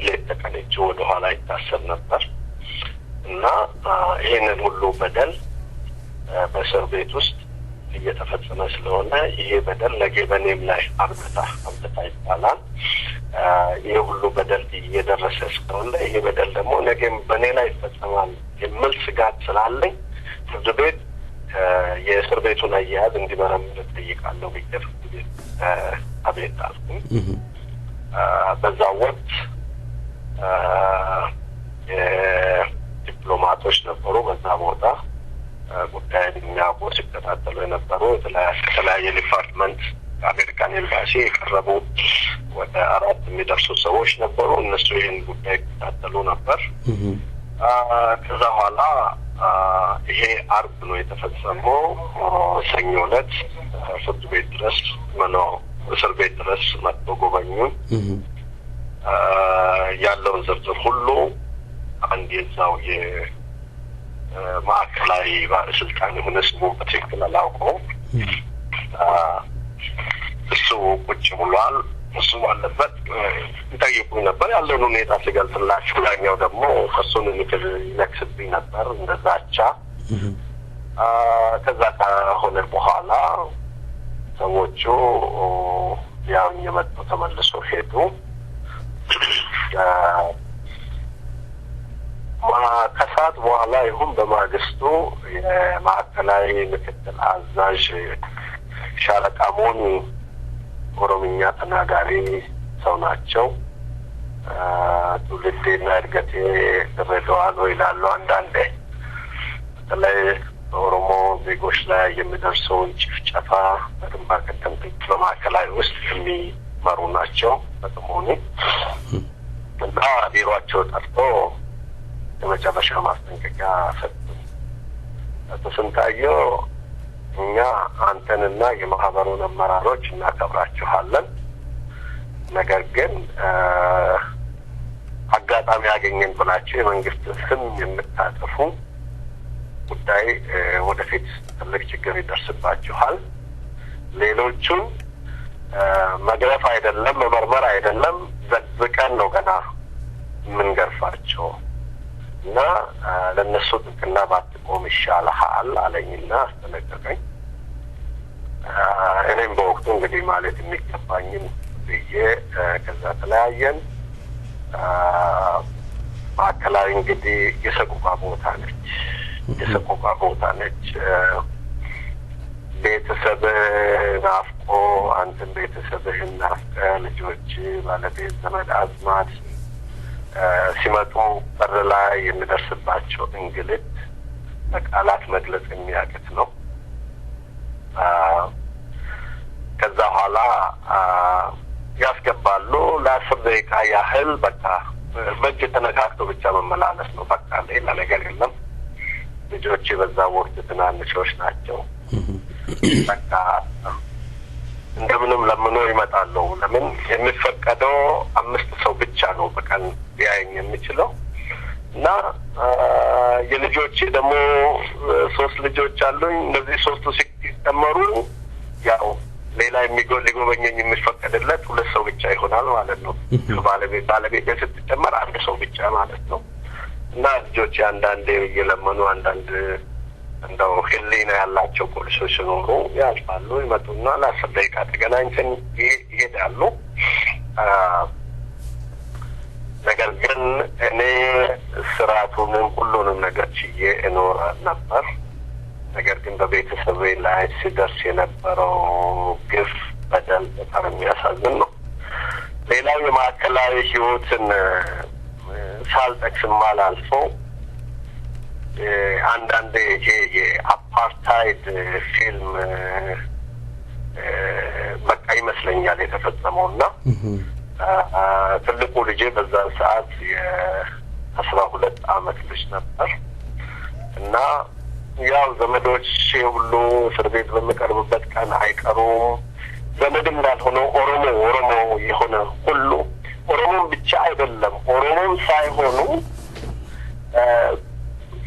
ሌት ተቀን እጁ ወደ ኋላ ይታሰር ነበር እና ይሄንን ሁሉ በደል በእስር ቤት ውስጥ እየተፈጸመ ስለሆነ ይሄ በደል ለገበኔም ላይ አብደታ ይባላል። ይሄ ሁሉ በደል እየደረሰ ስለሆነ ይሄ በደል ደግሞ ነገም በኔ ላይ ይፈጸማል የሚል ስጋት ስላለኝ ፍርድ ቤት የእስር ቤቱን አያያዝ እንዲመረምር ጠይቃለሁ ብዬ ፍርድ ቤት አቤት አልኩኝ። በዛ ወቅት የዲፕሎማቶች ነበሩ በዛ ቦታ ጉዳዩን የሚያውቁ ሲከታተሉ የነበሩ የተለያየ ዲፓርትመንት አሜሪካን ኤምባሲ የቀረቡ ወደ 4 የሚደርሱ ሰዎች ነበሩ። እነሱ ይህን ጉዳይ ይከታተሉ ነበር። ከዛ በኋላ ይሄ አርብ ነው የተፈጸመው። ሰኞ ዕለት ፍርድ ቤት ድረስ እስር ቤት ድረስ መጥቶ ጎበኙን። ያለውን ዝርዝር ሁሉ አንድ የዛው የማዕከላዊ ባለስልጣን የሆነ ስሙ በትክክል አላውቀውም እሱ ቁጭ ብሏል። እሱ ባለበት ይጠይቁኝ ነበር ያለውን ሁኔታ ሲገልጽላችሁ፣ ዳኛው ደግሞ እሱን ይነክስብኝ ነበር እንደዛቻ። ከዛ ከሆነ በኋላ ሰዎቹ ያው የመጡ ተመልሶ ሄዱ። ከሰዓት በኋላ ይሁን በማግስቱ የማዕከላዊ ምክትል አዛዥ ሻለቃ ሞኒ ኦሮምኛ ተናጋሪ ሰው ናቸው። ትውልዴና እድገቴ ድሬዳዋ ነው ይላሉ። አንዳንዴ በተለይ በኦሮሞ ዜጎች ላይ የሚደርሰውን ጭፍጨፋ በግንባር ቀደምትነት በማዕከላዊ ውስጥ የሚመሩ ናቸው። በተሞኒ እና ቢሮአቸው ጠርቶ የመጨረሻ ማስጠንቀቂያ ሰጡ። አቶ ስንታየው እኛ አንተንና የማህበሩን አመራሮች እናከብራችኋለን፣ ነገር ግን አጋጣሚ ያገኘን ብላችሁ የመንግስት ስም የምታጠፉ ጉዳይ ወደፊት ትልቅ ችግር ይደርስባችኋል። ሌሎቹን መግረፍ አይደለም መመርመር አይደለም ዘግዝቀን ነው ገና የምንገርፋቸው እና ለነሱ ጥቅና ባትቆም ይሻልሃል አለኝና አስጠነቀቀኝ። እኔም በወቅቱ እንግዲህ ማለት የሚገባኝን ብዬ ከዛ ተለያየን። ማዕከላዊ እንግዲህ የሰቆቃ ቦታ ነች። ቤተሰብ ናፍቆ አንተን ቤተሰብህን ናፍቀ ልጆች፣ ባለቤት፣ ዘመድ አዝማድ ሲመጡ በር ላይ የሚደርስባቸው እንግልት በቃላት መግለጽ የሚያቅት ነው። ከዛ በኋላ ያስገባሉ። ለ10 ደቂቃ ያህል በቃ በእጅ ተነካክቶ ብቻ መመላለስ ነው። በቃ ሌላ ነገር የለም። ልጆች በዛ ወቅት ትናንሾች ናቸው። በቃ እንደምንም ለምኖ ይመጣሉ። ለምን የሚፈቀደው 5 ሰው ብቻ ነው በቀን ሊያየኝ የሚችለው እና የልጆች ደግሞ 3 ልጆች አሉኝ። እነዚህ 3ቱ ሲጨመሩ ያው ሌላ ሊጎበኘኝ የሚፈቀድለት 2 ሰው ብቻ ይሆናል ማለት ነው። ባለቤት ስትጨመር 1 ሰው ብቻ ማለት ነው። እና ልጆች አንዳንዴ እየለመኑ አንዳንድ እንደው ህሊና ያላቸው ፖሊሶች ሲኖሩ ያልፋሉ፣ ይመጡና ለ10 ደቂቃ ተገናኝተን ይሄዳሉ። ነገር ግን እኔ ስርዓቱንም ሁሉንም ነገር ችዬ እኖር ነበር። ነገር ግን በቤተሰቤ ላይ ሲደርስ የነበረው ግፍ፣ በደል በጣም የሚያሳዝን ነው። ሌላው የማዕከላዊ ህይወትን ሳልጠቅስም አላልፈው አንዳንዴ ይሄ የአፓርታይድ ፊልም በቃ ይመስለኛል የተፈጸመውና ትልቁ ልጄ በዛን ሰዓት የ12 ዓመት ልጅ ነበር እና ያው ዘመዶች ሁሉ እስር ቤት በሚቀርቡበት ቀን አይቀሩም። ዘመድም እንዳልሆነው ኦሮሞ የሆነ ሁሉ ኦሮሞም ብቻ አይደለም ኦሮሞም ሳይሆኑ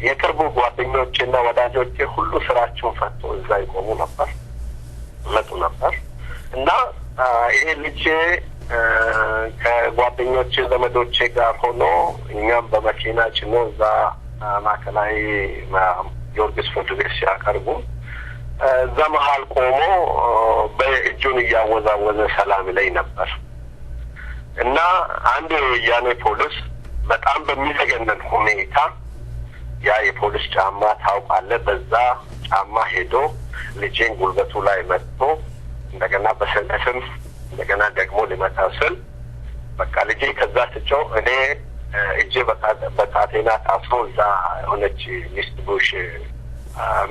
የቅርቡ ጓደኞቼና ወዳጆቼ ሁሉ ስራቸውን ፈቶ እዛ ይቆሙ ነበር መጡ ነበር እና ይሄ ልጅ ከጓደኞቼ ዘመዶቼ ጋር ሆኖ እኛም በመኪና ጭኖ እዛ ማዕከላዊ ጊዮርጊስ ፍርድ ቤት ሲያቀርቡ እዛ መሀል ቆሞ በእጁን እያወዛወዘ ሰላም ላይ ነበር እና አንድ የወያኔ ፖሊስ በጣም በሚዘገነን ሁኔታ ያ የፖሊስ ጫማ ታውቃለህ በዛ ጫማ ሄዶ ልጄን ጉልበቱ ላይ መጥቶ እንደገና በሰለስም እንደገና ደግሞ ሊመታው ስል በቃ ልጄ ከዛ ስጨው እኔ እጄ በካቴና ታስሮ እዛ ሆነች ሚስት ቡሽ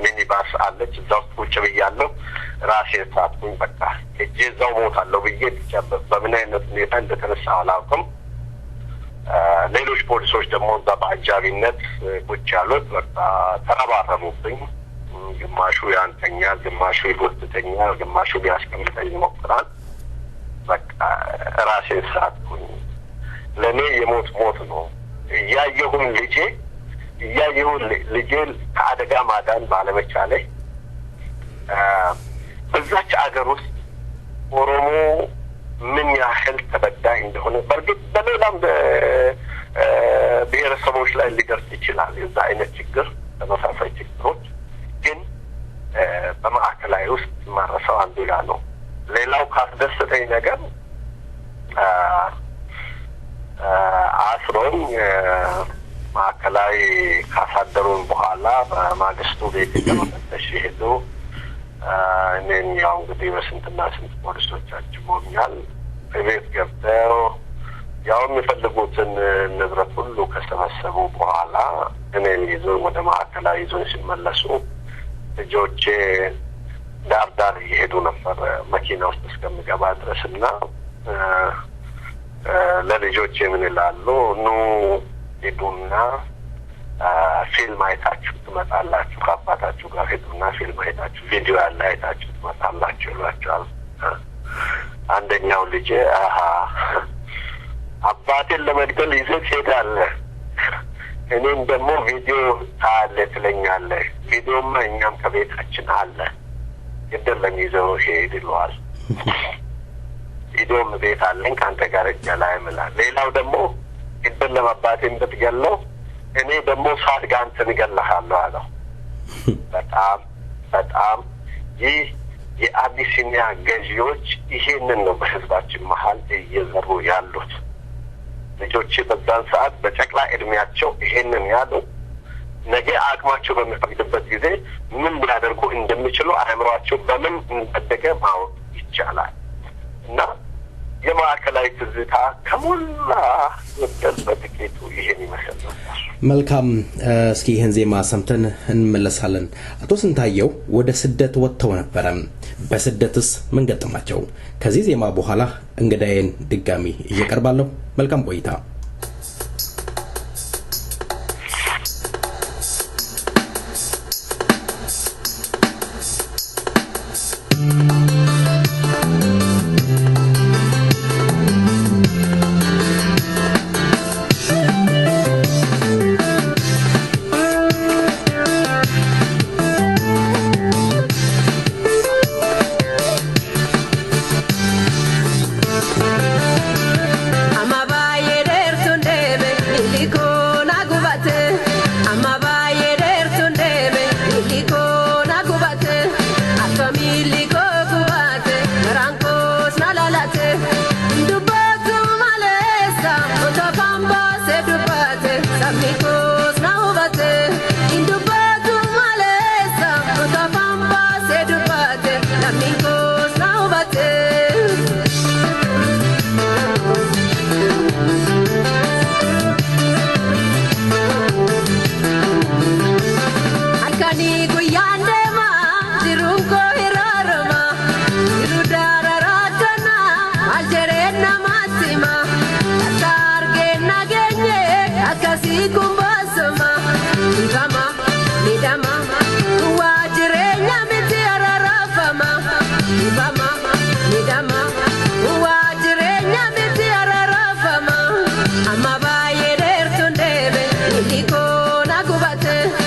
ሚኒባስ አለች እዛ ውስጥ ቁጭ ብያለሁ ራሴን ሳትኩኝ በቃ እጄ እዛው ሞታለሁ ብዬ በምን አይነት ሁኔታ እንደተነሳሁ አላውቅም ሌሎች ፖሊሶች ደግሞ እዛ በአጃቢነት ቁጭ ያሉት በቃ ተረባረቡብኝ ግማሹ ያንተኛል ግማሹ ይጎትተኛል ግማሹ ቢያስቀምጠኝ ይሞክራል በቃ ራሴን ሳትኩኝ ለኔ የሞት ሞት ነው እያየሁን ልጄን ከአደጋ ማዳን ባለመቻሌ በዛች አገር ውስጥ ኦሮሞ ምን ያህል ተበዳይ እንደሆነ በርግጥ በሌላም ብሔረሰቦች ላይ ሊደርስ ይችላል የዛ አይነት ችግር ተመሳሳይ ችግሮች ግን በማዕከላዊ ውስጥ ማረሳው አንዱ ያ ነው ሌላው ካስደሰተኝ ነገር አስሮኝ ማዕከላዊ ካሳደሩን በኋላ በማግስቱ ቤት ለመፈተሽ ሄዱ እኔን ያው እንግዲህ በስንትና ስንት ፖሊሶች አጅበውኛል ቤት ገብተው ያው የሚፈልጉትን ንብረት ሁሉ ከሰበሰቡ በኋላ እኔን ይዞ ወደ ማዕከላዊ ይዞን ሲመለሱ ልጆቼ ዳር እየሄዱ ነበር መኪና ውስጥ እስከምገባ ድረስና ለልጆቼ ምን ይላሉ ኑ ሄዱና ፊልም አይታችሁ ትመጣላችሁ ከአባታችሁ ጋር ሄዱና ፊልም አይታችሁ ቪዲዮ ያለ አይታችሁ ትመጣላችሁ ይሏቸዋል አንደኛው ልጄ አባቴን ለመግደል ይዘህ ትሄዳለህ እኔም ደግሞ ቪዲዮ ታያለህ ትለኛለህ ቪዲዮማ እኛም ከቤታችን አለ ይደለም ይዘው ሄድ ይለዋል ቪዲዮም ቤት አለኝ ካንተ ጋር እጃላይ ይላል ሌላው ደግሞ ይደለም አባቴን ብትገለው እኔ ደግሞ ሳድጋ አንተን እገልሃለሁ አለው በጣም ይህ የአቢሲኒያ ገዢዎች ይሄንን ነው በህዝባችን መሀል እየዘሩ ያሉት ልጆች በዛን ሰዓት በጨቅላ እድሜያቸው ይሄንን ያሉ ነገ አቅማቸው በሚፈቅድበት ጊዜ ምን ሊያደርጉ እንደሚችሉ አእምሯቸው በምን እንደደገ ማወቅ ይቻላል እና የማዕከላዊ ትዝታ ከሞላ ወደል በጥቂቱ ይሄን ይመስል ነው መልካም እስኪ ይሄን ዜማ ሰምተን እንመለሳለን አቶ ስንታየው ወደ ስደት ወጥተው ነበር በስደትስ ምን ገጠማቸው ከዚህ ዜማ በኋላ እንግዳዬን ድጋሚ እየቀርባለሁ መልካም ቆይታ Amma baay'ee dheertuun deebe, illi koona gubate.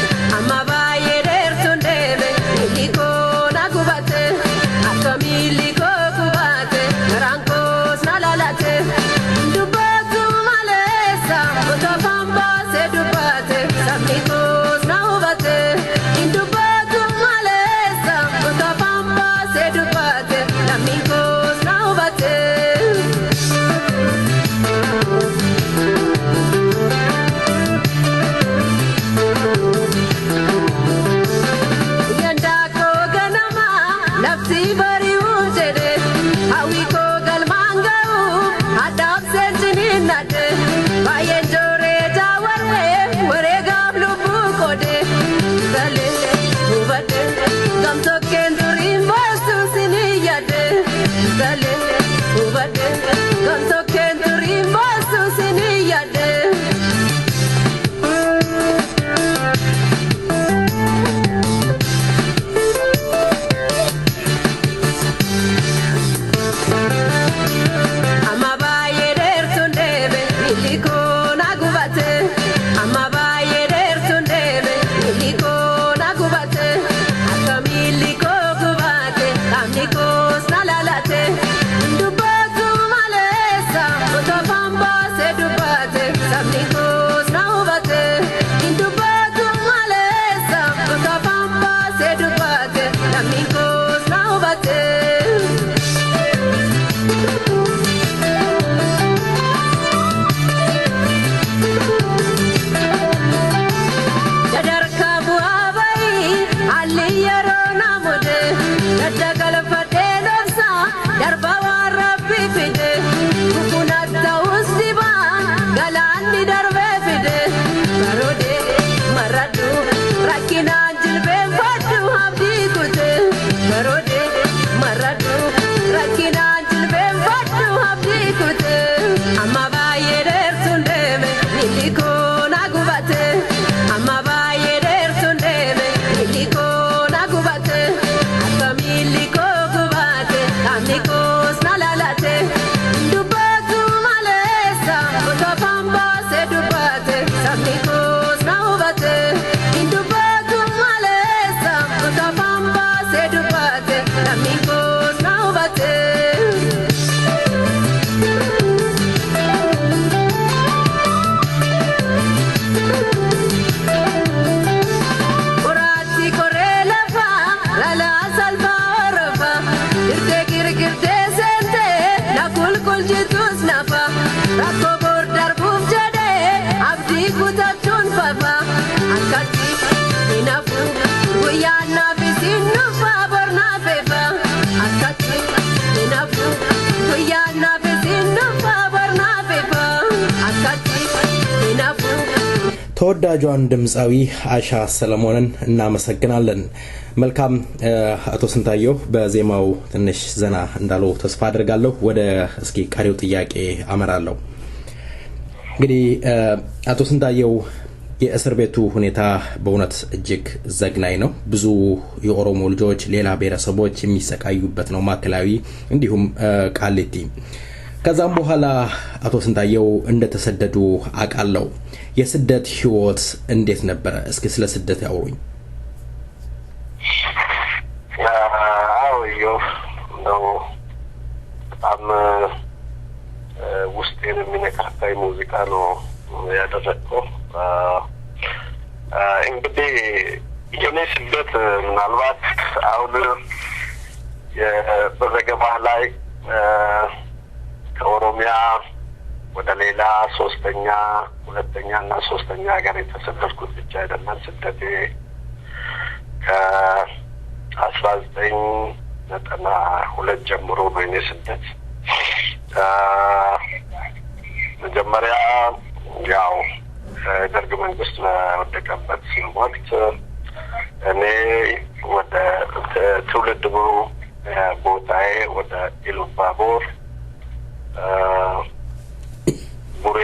ተወዳጇን ድምጻዊ አሻ ሰለሞንን እናመሰግናለን። መልካም አቶ ስንታየው በዜማው ትንሽ ዘና እንዳለው ተስፋ አደርጋለሁ። ወደ እስኪ ቀሪው ጥያቄ አመራለሁ። እንግዲህ አቶ ስንታየው የእስር ቤቱ ሁኔታ በእውነት እጅግ ዘግናኝ ነው። ብዙ የኦሮሞ ልጆች ሌላ ብሔረሰቦች የሚሰቃዩበት ነው ማከላዊ እንዲሁም ቃሊቲ። ከዛም በኋላ አቶ ስንታየው እንደተሰደዱ አቃለው። የስደት ህይወት እንዴት ነበር? እስኪ ስለ ስደት ያውሩኝ። ነው በጣም ውስጤን የሚነካካይ ሙዚቃ ነው ያደረገው። እንግዲህ የኔ ስደት ምናልባት አሁን በዘገባ ላይ ከኦሮሚያ ወደ ሌላ ሁለተኛና ሶስተኛ ሀገር የተሰደድኩት ብቻ አይደለም። ስደቴ ከ1992 ጀምሮ ነው የኔ ስደት። መጀመሪያ ያው ደርግ መንግስት በወደቀበት ወቅት እኔ ወደ ትውልድ ቦታዬ ወደ ኢሉባቦር ቡሬ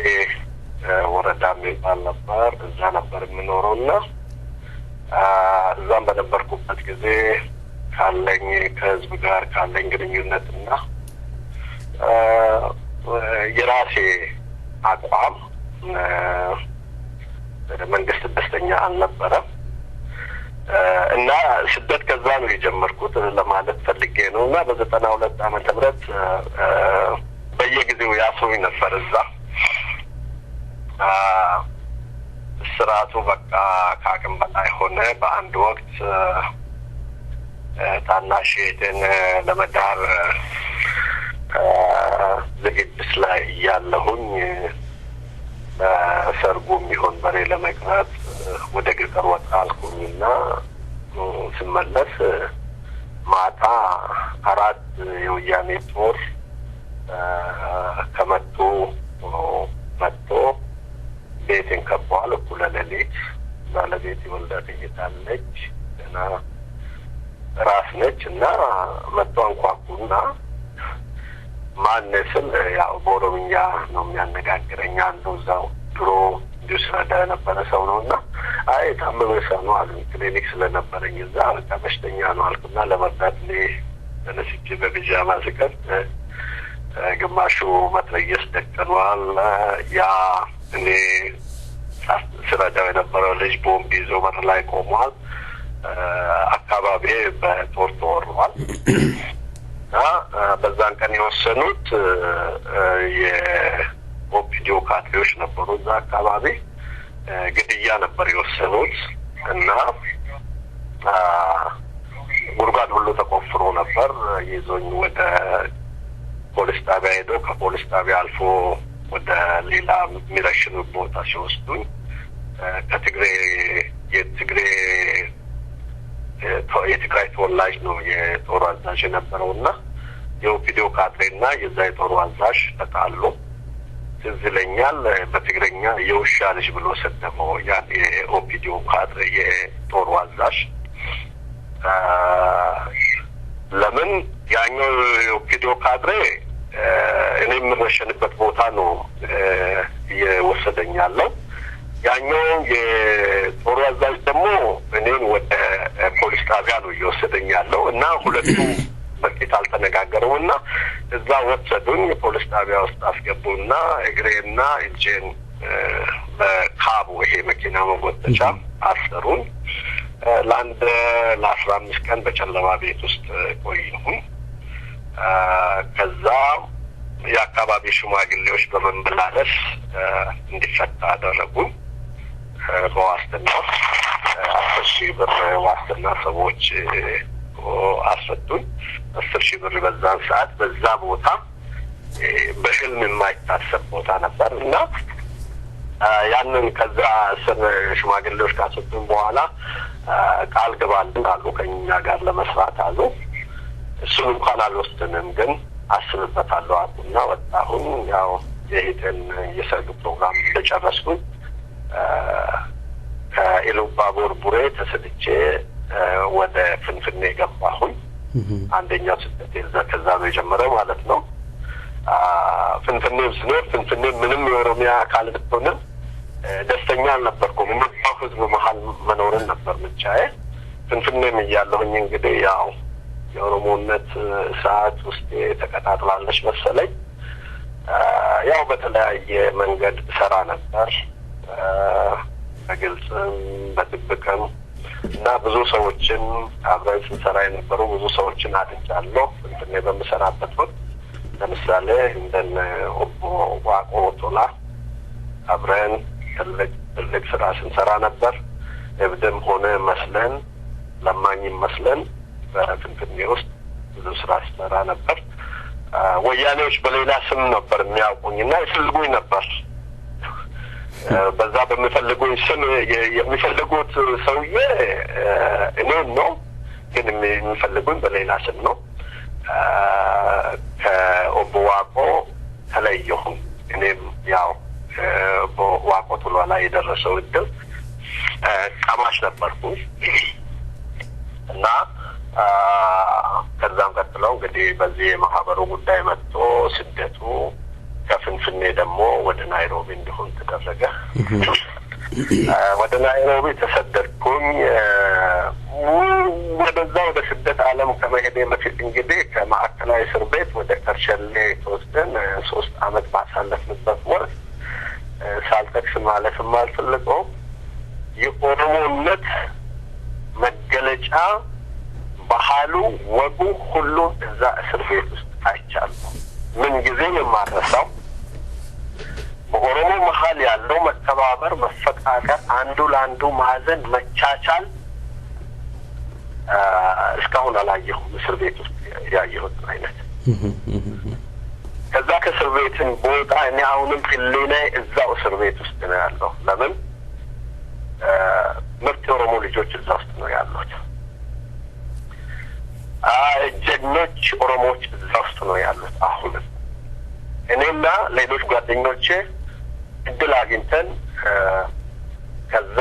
ወረዳ የሚባል ነበር። እዛ ነበር የምኖረውና እዛም በነበርኩበት ጊዜ ካለኝ ከህዝብ ጋር ካለኝ ግንኙነትና የራሴ አቋም መንግስት ደስተኛ አልነበረም እና ስደት ከዛ ነው የጀመርኩት ለማለት ፈልጌ ነው። እና በ92 ዓመተ ምህረት በየጊዜው ያስሩኝ ነበር እዛ። ስራቱ በቃ ከአቅም በላይ ሆነ። በአንድ ወቅት ታናሽ እህቴን ለመዳር ዝግጅት ላይ ያለሁኝ በሰርጉ የሚሆን በሬ ለመቅራት ወደ ገጠር ወጣ አልኩኝና ስመለስ ማታ አራት የወያኔ ጦር ከመጡ መጥቶ ቤቴን ከበዋል። እኩለ ሌሊት ባለቤት ይወልዳት እየታለች እና ራስ ነች እና መጥቶ አንኳኩና ማን ስል ያው በኦሮምኛ ነው የሚያነጋግረኝ። አንዱ እዛው ድሮ እንዲሁ ስረዳ የነበረ ሰው ነውና አይ ታመመ ሰው ነው አሉ። ክሊኒክ ስለነበረኝ እዛ በቃ በሽተኛ ነው አልኩና ለመርዳት ተነስቼ በቢጃማ ስቀር ግማሹ መትረየስ ደቅኗል። ያ እኔ ስረዳው የነበረው ልጅ ቦምብ ይዞ በር ላይ ቆሟል። አካባቢ በጦር ተወሯል። በዛን ቀን የወሰኑት የኦፒዲዮ ካድሬዎች ነበሩ። እዛ አካባቢ ግድያ ነበር የወሰኑት እና ጉድጓድ ሁሉ ተቆፍሮ ነበር። ይዞኝ ወደ ፖሊስ ጣቢያ ሄዶ ከፖሊስ ጣቢያ አልፎ ወደ ሌላ የሚረሽኑ ቦታ ሲወስዱኝ የትግራይ ተወላጅ ነው የጦሩ አዛዥ የነበረውና የኦፒዲዮ ካድሬና የዛ የጦሩ አዛዥ ተጣሉ። ትዝ ይለኛል በትግረኛ የውሻ ልጅ ብሎ ሰደመው ያን የኦፒዲዮ ካድሬ የጦሩ አዛዥ። ለምን ያኛው የኦፒዲዮ ካድሬ እኔ የምረሸንበት ቦታ ነው እየወሰደኝ ያለው። ያኛው የጦሩ አዛዥ ደግሞ እኔን ወደ ፖሊስ ጣቢያ ነው እየወሰደኝ ያለው እና ሁለቱ በቂት አልተነጋገሩምና እዛ ወሰዱኝ። የፖሊስ ጣቢያ ውስጥ አስገቡና እግሬና እጄን በካቡ ይሄ መኪና መጎተቻ አሰሩኝ። ለ15 ቀን በጨለማ ቤት ውስጥ ቆየሁኝ። ከዛ የአካባቢ ሽማግሌዎች በመንበላለስ እንዲፈታ አደረጉኝ። በዋስትና 10,000 ብር ዋስትና ሰዎች አስፈቱኝ። 10,000 ብር በዛን ሰዓት በዛ ቦታ በህልም የማይታሰብ ቦታ ነበር እና ያንን ከዛ ስር ሽማግሌዎች ካሰጡኝ በኋላ ቃል ገባልን አሉ ከኛ ጋር ለመስራት አሉ። እሱን እንኳን አልወስድንም ግን አስብበታለሁ አሉና ወጣሁኝ። ያው የሄደን የሰርግ ፕሮግራም ተጨረስኩኝ። ከኢሉባቦር ቡሬ ተሰድቼ ወደ ፍንፍኔ ገባሁኝ። አንደኛው ስደት ከዛ ነው የጀመረው ማለት ነው። ፍንፍኔም ስኖር ፍንፍኔ ምንም የኦሮሚያ አካል ብትሆንም ደስተኛ አልነበርኩም። ምንባው ህዝብ መሀል መኖርን ነበር ምርጫዬ። ፍንፍኔም እያለሁኝ እንግዲህ ያው የኦሮሞነት ሰዓት ውስጥ ተቀጣጥላለች መሰለኝ። ያው በተለያየ መንገድ ሰራ ነበር በግልጽም በድብቅም እና ብዙ ሰዎችን አብረን ስንሰራ የነበሩ ብዙ ሰዎችን አጥቻለሁ። ፍንፍኔ በምሰራበት ወቅት ለምሳሌ እንደነ ኦቦ ዋቆ ቶላ አብረን ትልቅ ስራ ስንሰራ ነበር። እብድም ሆነ መስለን ለማኝም መስለን በፍንፍኔ ውስጥ ብዙ ስራ ስሰራ ነበር። ወያኔዎች በሌላ ስም ነበር የሚያውቁኝና ይፈልጉኝ ነበር። በዛ በሚፈልጉኝ ስም የሚፈልጉት ሰውዬ እኔን ነው፣ ግን የሚፈልጉኝ በሌላ ስም ነው። ከኦቦ ዋቆ ተለየሁም። እኔም ያው በዋቆ ቶላ ላይ የደረሰው እድል ቀማሽ ነበርኩኝ እና ከዛም ቀጥለው እንግዲህ በዚህ የማህበሩ ጉዳይ መጥቶ ስደቱ ከፍንፍኔ ደግሞ ወደ ናይሮቢ እንዲሆን ተደረገ። ወደ ናይሮቢ ተሰደድኩኝ። ወደዛ ወደ ስደት ዓለም ከመሄዴ በፊት እንግዲህ ከማዕከላዊ እስር ቤት ወደ ከርቸሌ ተወስደን 3 አመት ባሳለፍንበት ወቅት ሳልጠቅስ ማለፍም አልፈልገውም የኦሮሞነት መገለጫ ባህሉ፣ ወጉ ሁሉ እዛ እስር ቤት ውስጥ አይቻለሁ። ምን ጊዜ የማረሳው በኦሮሞ መሀል ያለው መተባበር፣ መፈቃቀር፣ አንዱ ለአንዱ ማዘን፣ መቻቻል እስካሁን አላየሁም እስር ቤት ውስጥ ያየሁት አይነት። ከዛ ከእስር ቤትን ቦታ እኔ አሁንም ህሊናዬ እዛው እስር ቤት ውስጥ ነው ያለው። ለምን ምርጥ የኦሮሞ ልጆች እዛ ውስጥ ነው ያሉት። ጀግኖች ኦሮሞዎች እዛ ውስጥ ነው ያሉት። አሁን እኔና ሌሎች ጓደኞቼ እድል አግኝተን ከዛ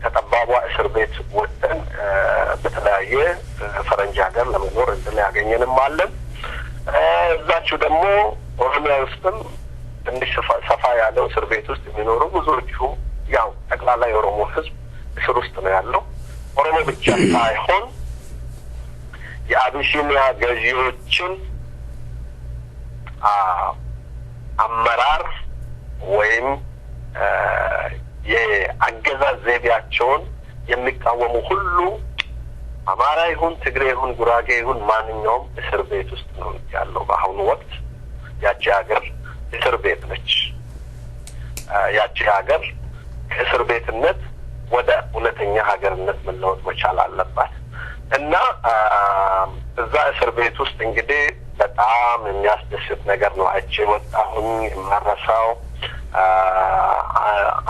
ከጠባቧ እስር ቤት ወጥተን በተለያየ ፈረንጅ ሀገር ለመኖር እድል ያገኘንም አለን። እዛችሁ ደግሞ ኦሮሚያ ውስጥም ትንሽ ሰፋ ያለው እስር ቤት ውስጥ የሚኖሩ ብዙዎቹ ያው ጠቅላላ የኦሮሞ ህዝብ እስር ውስጥ ነው ያለው። ኦሮሞ ብቻ ሳይሆን የአቢሲኒያ ገዢዎችን አመራር ወይም የአገዛዝ ዘይቤያቸውን የሚቃወሙ ሁሉ አማራ ይሁን ትግሬ ይሁን ጉራጌ ይሁን ማንኛውም እስር ቤት ውስጥ ነው ያለው። በአሁኑ ወቅት ያቺ ሀገር እስር ቤት ነች። ያቺ ሀገር ከእስር ቤትነት ወደ እውነተኛ ሀገርነት መለወጥ መቻል አለባት እና እዛ እስር ቤት ውስጥ እንግዲህ በጣም የሚያስደስት ነገር ነው አይቼ ወጣሁኝ። የማረሳው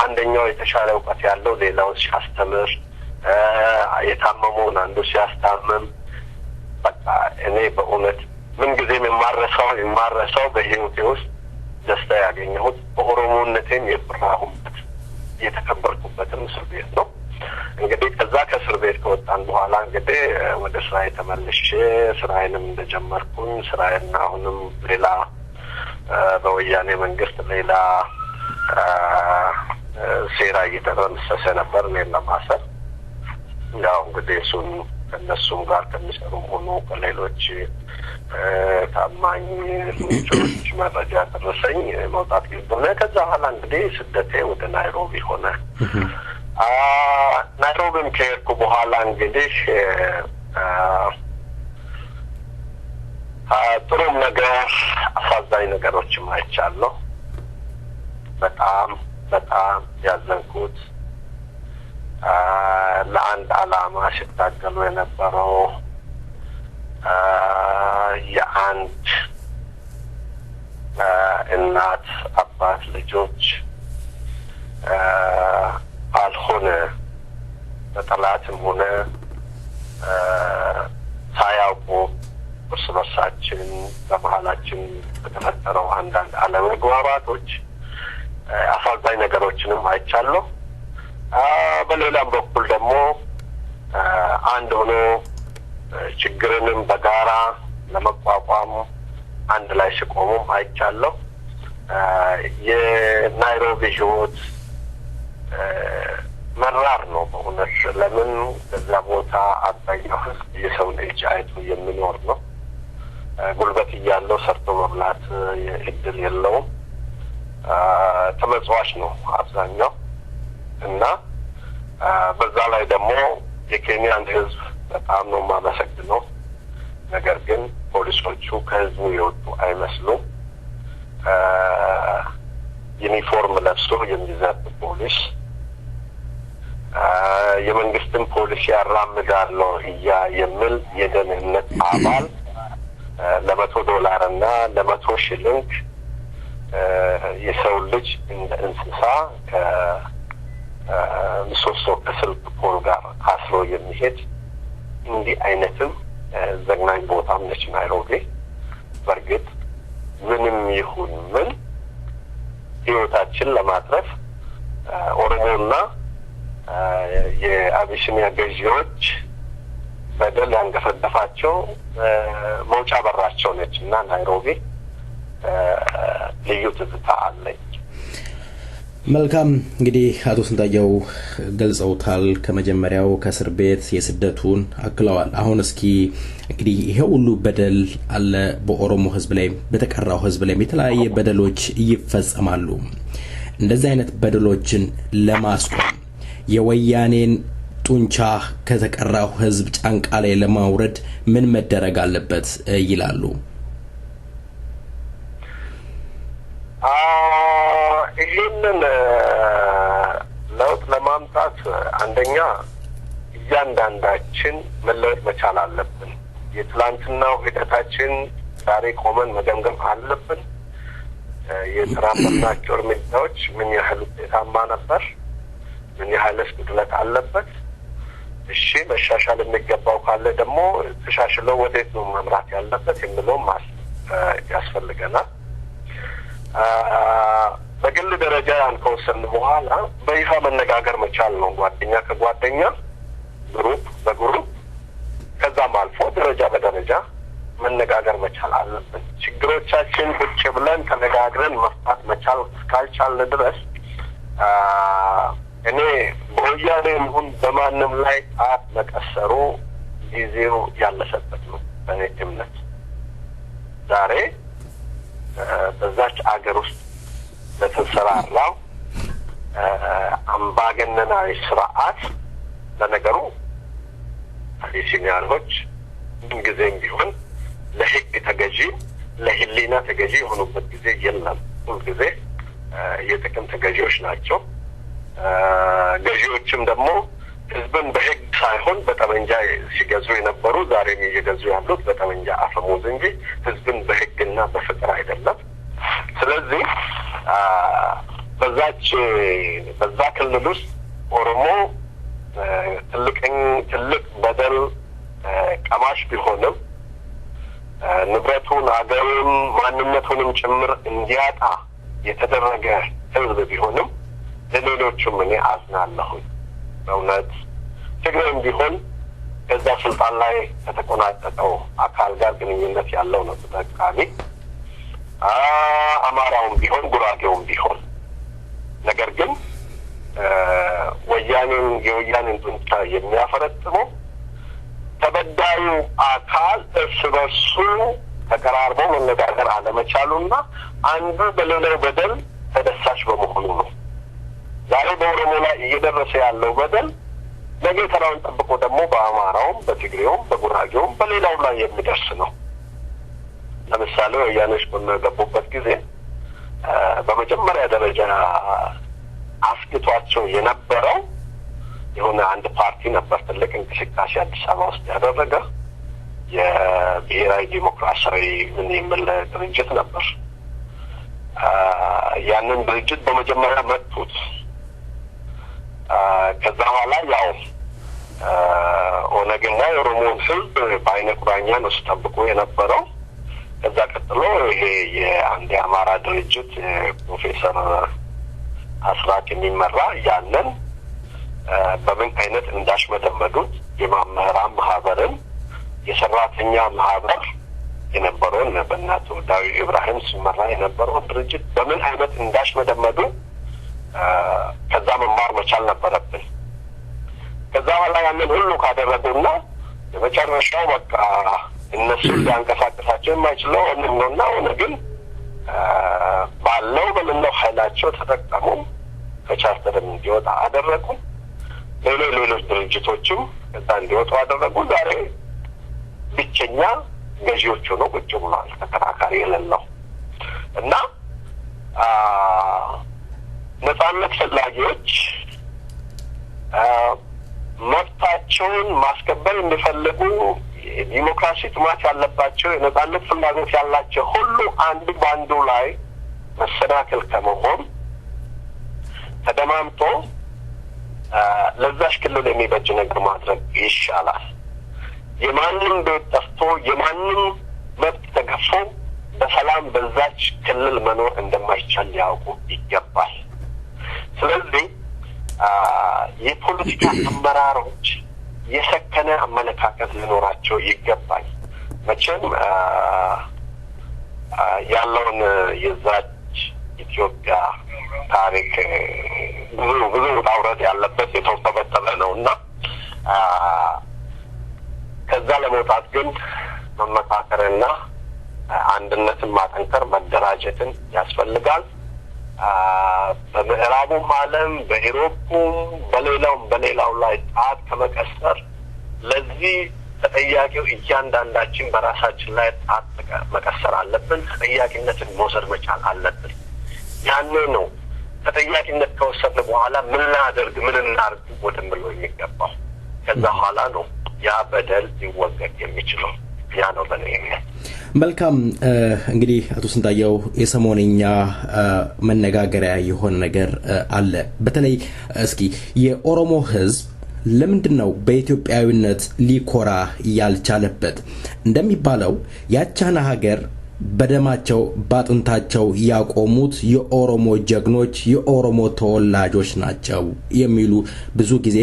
አንደኛው የተሻለ እውቀት ያለው ሌላውን ሲያስተምር፣ የታመመውን አንዱ ሲያስታምም፣ በቃ እኔ በእውነት ምንጊዜም የማረሳው በህይወቴ ውስጥ ደስታ ያገኘሁት በኦሮሞነቴም የፍራሁበት የተከበርኩበትም እስር ቤት ነው። እንግዲህ ከዛ ከእስር ቤት ከወጣን በኋላ እንግዲህ ወደ ስራዬ ተመልሼ ስራዬንም እንደጀመርኩኝ ስራዬን አሁንም ሌላ በወያኔ መንግስት ሌላ ሴራ እየተረመሰሰ ነበር እኔን ለማሰር። ያው እንግዲህ እሱን ከእነሱም ጋር ከሚሰሩም ሆኖ ከሌሎች ታማኝ ምንጮች መረጃ ደረሰኝ መውጣት ሆነ። ከዛ በኋላ እንግዲህ ስደቴ ወደ ናይሮቢ ሆነ። ናይሮቢም ከሄድኩ በኋላ እንግዲህ ጥሩም ነገር አሳዛኝ ነገሮችም አይቻለሁ። በጣም ያዘንኩት ለአንድ ዓላማ ሲታገሉ የነበረው የአንድ እናት አባት ልጆች አልሆነ በጠላትም ሆነ ሳያውቁ እርስ በርሳችን በመሀላችን በተፈጠረው አንዳንድ አለመግባባቶች አሳዛኝ ነገሮችንም አይቻለሁ። በሌላም በኩል ደግሞ አንድ ሆኖ ችግርንም በጋራ ለመቋቋም አንድ ላይ ሲቆሙም አይቻለሁ። የናይሮቢ ህይወት መራር ነው በእውነት። ለምን በዛ ቦታ አብዛኛው ህዝብ የሰውን እጅ አይቶ የሚኖር ነው። ጉልበት እያለው ሰርቶ መብላት እድል የለውም። ተመጽዋች ነው አብዛኛው እና በዛ ላይ ደግሞ የኬንያን ህዝብ በጣም ነው የማመሰግነው። ነገር ግን ፖሊሶቹ ከህዝቡ የወጡ አይመስሉም። ዩኒፎርም ለብሶ የሚዘብ ፖሊስ የመንግስትን ፖሊሲ ያራምዳለሁ የሚል የደህንነት አባል $100 እና $100 የሰው ልጅ እንደ እንስሳ ከምሰሶ ከስልክ ፖል ጋር አስሮ የሚሄድ እንዲህ አይነትም ዘግናኝ ቦታም ነች ናይሮቢ። በእርግጥ ምንም ይሁን ምን ህይወታችን ለማትረፍ ኦሮሞና የአቢሲኒያ ገዢዎች በደል ያንገፈገፋቸው መውጫ በራቸው ነች እና ናይሮቢ ልዩ ትዝታ አለኝ። መልካም እንግዲህ አቶ ስንታየው ገልጸውታል። ከመጀመሪያው ከእስር ቤት የስደቱን አክለዋል። አሁን እስኪ እንግዲህ ይሄ ሁሉ በደል አለ በኦሮሞ ህዝብ ላይ በተቀራው ህዝብ ላይ የተለያየ በደሎች ይፈጸማሉ። እንደዚህ አይነት በደሎችን ለማስቆም የወያኔን ጡንቻ ከተቀራው ህዝብ ጫንቃ ላይ ለማውረድ ምን መደረግ አለበት ይላሉ? ይህንን ለውጥ ለማምጣት አንደኛ እያንዳንዳችን መለወጥ መቻል አለብን። የትላንትናው ሂደታችን ዛሬ ቆመን መገምገም አለብን። የተራመድናቸው እርምጃዎች ምን ያህል ውጤታማ ነበር፣ ምን ያህልስ ጉድለት አለበት። እሺ መሻሻል የሚገባው ካለ ደግሞ ተሻሽለው ወዴት ነው መምራት ያለበት የሚለው ያስፈልገናል። በግል ደረጃ አንከውሰን በኋላ በይፋ መነጋገር መቻል ነው። ጓደኛ ከጓደኛ ግሩፕ በግሩፕ ከዛም አልፎ ደረጃ በደረጃ መነጋገር መቻል አለብን። ችግሮቻችን ቁጭ ብለን ተነጋግረን መፍታት መቻል እስካልቻልን ድረስ እኔ በወያኔ ይሁን በማንም ላይ ጣት መቀሰሩ ጊዜው ያለፈበት ነው። በእኔ እምነት ዛሬ በዛች አገር ውስጥ ለተሰራራው አምባገነናዊ ስርዓት ለነገሩ አዲሲኒያኖች ጊዜም ቢሆን ለህግ ተገዢ ለህሊና ተገዢ የሆኑበት ጊዜ የለም። ሁልጊዜ የጥቅም ተገዢዎች ናቸው። ገዢዎችም ደግሞ ህዝብን በህግ ሳይሆን በጠመንጃ ሲገዙ የነበሩ ዛሬም እየገዙ ያሉት በጠመንጃ አፈሙዝ እንጂ ህዝብን በህግና በፍቅር አይደለም። ስለዚህ በዛ ክልል ውስጥ ኦሮሞ ትልቅ በደል ቀማሽ ቢሆንም ንብረቱን አገሩን ማንነቱንም ጭምር እንዲያጣ የተደረገ ህዝብ ቢሆንም ለሌሎቹም እኔ አዝናለሁ። በእውነት ትግሬም ቢሆን ከዛ ስልጣን ላይ ከተቆናጠጠው አካል ጋር ግንኙነት ያለው ነው ተጠቃሚ። አማራውም ቢሆን ጉራጌውም ቢሆን ነገር ግን የወያኔን ጡንቻ የሚያፈረጥመው ተበዳዩ አካል እርስ በርሱ ተቀራርቦ መነጋገር አለመቻሉና አንዱ በሌላው በደል ተደሳሽ በመሆኑ ነው። ዛሬ በኦሮሞ ላይ እየደረሰ ያለው በደል ነገ ተራውን ጠብቆ ደግሞ በአማራውም በትግሬውም በጉራጌውም በሌላው ላይ የሚደርስ ነው። ለምሳሌ ወያኔዎች በሚገቡበት ጊዜ በመጀመሪያ ደረጃ አስግቷቸው የነበረው የሆነ አንድ ፓርቲ ነበር። ትልቅ እንቅስቃሴ አዲስ አበባ ውስጥ ያደረገ የብሔራዊ ዲሞክራሲያዊ ምን የሚል ድርጅት ነበር። ያንን ድርጅት በመጀመሪያ መጡት። ከዛ በኋላ ያው ኦነግና የኦሮሞን ህዝብ በአይነ ቁራኛ ነው ሲጠብቁ የነበረው። ከዛ ቀጥሎ ይሄ የአንድ የአማራ ድርጅት ፕሮፌሰር አስራት የሚመራ ያንን በምን አይነት እንዳሽመደመዱት የመምህራን ማህበርን የሰራተኛ ማህበር የነበረውን በእናቱ ዳዊት ኢብራሂም ሲመራ የነበረውን ድርጅት በምን አይነት እንዳሽመደመዱ ከዛ መማር መቻል ነበረብን። ከዛ በኋላ ያንን ሁሉ ካደረጉና የመጨረሻው በቃ እነሱ ሊያንቀሳቀሳቸው የማይችለው ነውና ግን ባለው በሌላው ኃይላቸው ተጠቀሙ። ከቻርተርም እንዲወጣ አደረጉ። ሌሎች ድርጅቶችም ከዛ እንዲወጡ አደረጉ። ዛሬ ብቸኛ ገዢዎች ሆነው ቁጭ ብለዋል፣ ተከራካሪ የሌለው እና ነጻነት ፈላጊዎች መብታቸውን ማስከበር የሚፈልጉ ዲሞክራሲ ጥማት ያለባቸው የነጻነት ፍላጎት ያላቸው ሁሉ አንዱ በአንዱ ላይ መሰናክል ከመሆን ተደማምጦ ለዛሽ ክልል የሚበጅ ነገር ማድረግ ይሻላል። የማንም ቤት ጠፍቶ የማንም መብት ተገፎ በሰላም በዛች ክልል መኖር እንደማይቻል ሊያውቁ ይገባል። ስለዚህ የፖለቲካ አመራሮች የሰከነ አመለካከት ሊኖራቸው ይገባል። መቼም ያለውን የዛች ኢትዮጵያ ታሪክ ብዙ ውጣውረድ ያለበት የተወሰበተበ ነውና ከዛ ለመውጣት ግን መመካከርና አንድነትን ማጠንከር መደራጀትን ያስፈልጋል። በምዕራቡም ዓለም በኢሮፕም በሌላው ላይ ጣት ከመቀሰር ለዚህ ተጠያቂው እያንዳንዳችን በራሳችን ላይ ጣት መቀሰር አለብን። ተጠያቂነትን መውሰድ መቻል አለብን። ያኔ ነው ተጠያቂነት ከወሰድን በኋላ ምን እናድርግ ወደምለው የሚገባው። ከዛ በኋላ ነው ያ በደል ሊወገድ የሚችለው። ያ ነው በእኔ እምነት። መልካም እንግዲህ አቶ ስንታየው የሰሞነኛ መነጋገሪያ የሆነ ነገር አለ። በተለይ እስኪ የኦሮሞ ህዝብ ለምንድነው በኢትዮጵያዊነት ሊኮራ ያልቻለበት? እንደሚባለው ያቻና ሀገር በደማቸው ባጥንታቸው ያቆሙት የኦሮሞ ጀግኖች የኦሮሞ ተወላጆች ናቸው የሚሉ ብዙ ጊዜ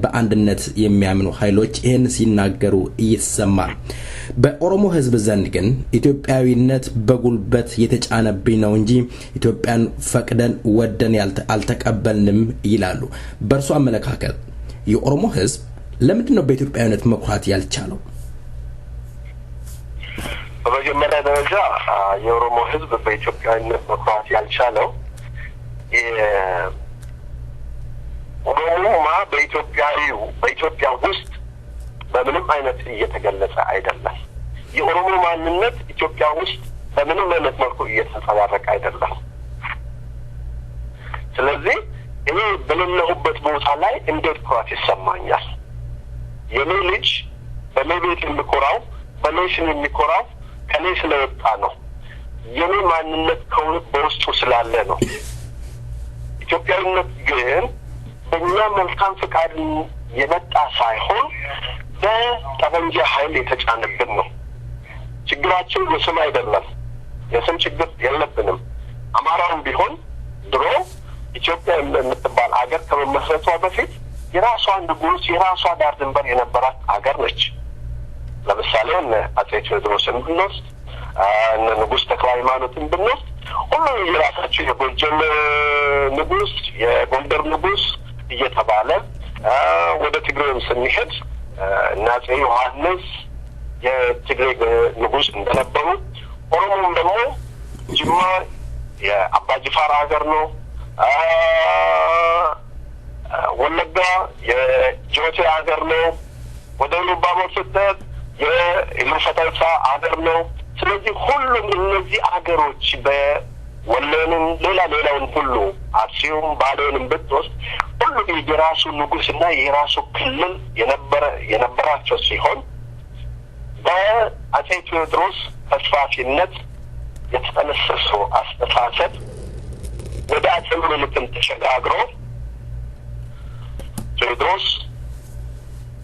በአንድነት የሚያምኑ ኃይሎች ይህን ሲናገሩ ይሰማል። በኦሮሞ ህዝብ ዘንድ ግን ኢትዮጵያዊነት በጉልበት የተጫነብኝ ነው እንጂ ኢትዮጵያን ፈቅደን ወደን አልተቀበልንም ይላሉ። በእርሱ አመለካከት የኦሮሞ ህዝብ ለምንድነው በኢትዮጵያዊነት መኩራት ያልቻለው? በመጀመሪያ ደረጃ የኦሮሞ ህዝብ በኢትዮጵያዊነት መኩራት ያልቻለው ኦሮሞማ በኢትዮጵያ ውስጥ በምንም አይነት እየተገለጸ አይደለም። የኦሮሞ ማንነት ኢትዮጵያ ውስጥ በምንም አይነት መልኩ እየተንጸባረቀ አይደለም። ስለዚህ እኔ በሌለሁበት ቦታ ላይ እንዴት ኩራት ይሰማኛል? የኔ ልጅ በኔ ቤት የሚኮራው በኔሽን የሚኮራው ከኔ ስለወጣ ነው። የኔ ማንነት ከሆነ በውስጡ ስላለ ነው። ኢትዮጵያዊነት ግን በእኛ መልካም ፍቃድ የመጣ ሳይሆን በጠመንጃ ኃይል የተጫነብን ነው። ችግራችን የስም አይደለም። የስም ችግር የለብንም። አማራውም ቢሆን ድሮ ኢትዮጵያ የምትባል ሀገር ከመመስረቷ በፊት የራሷ ንጉስ የራሷ ዳር ድንበር የነበራት ሀገር ነች። ለምሳሌ አጼ ቴዎድሮስን ብንወስድ ንጉስ ተክለ ሃይማኖትን ብንወስድ ሁሉም የራሳቸው የጎጃም ንጉስ የጎንደር ንጉስ እየተባለ ወደ ትግሬም ስንሄድ አጼ ዮሐንስ የትግሬ ንጉስ እንደነበሩ ኦሮሞም ደግሞ ጅማ የአባ ጅፋር ሀገር ነው። ወለጋ የጆቴ ሀገር ነው። ወደ ሉባቦር ስትሄድ የኢሉፈታሳ ሀገር ነው። ስለዚህ ሁሉም እነዚህ ሀገሮች በወሎንም ሌላውን ሁሉ አርሲውም ባሌንም ብትወስድ ሁሉም የራሱ ንጉስና የራሱ ክልል የነበራቸው ሲሆን በአጼ ቴዎድሮስ ተስፋፊነት የተጠነሰሰው አስተሳሰብ ወደ አጼ ምኒልክም ተሸጋግሮ ቴዎድሮስ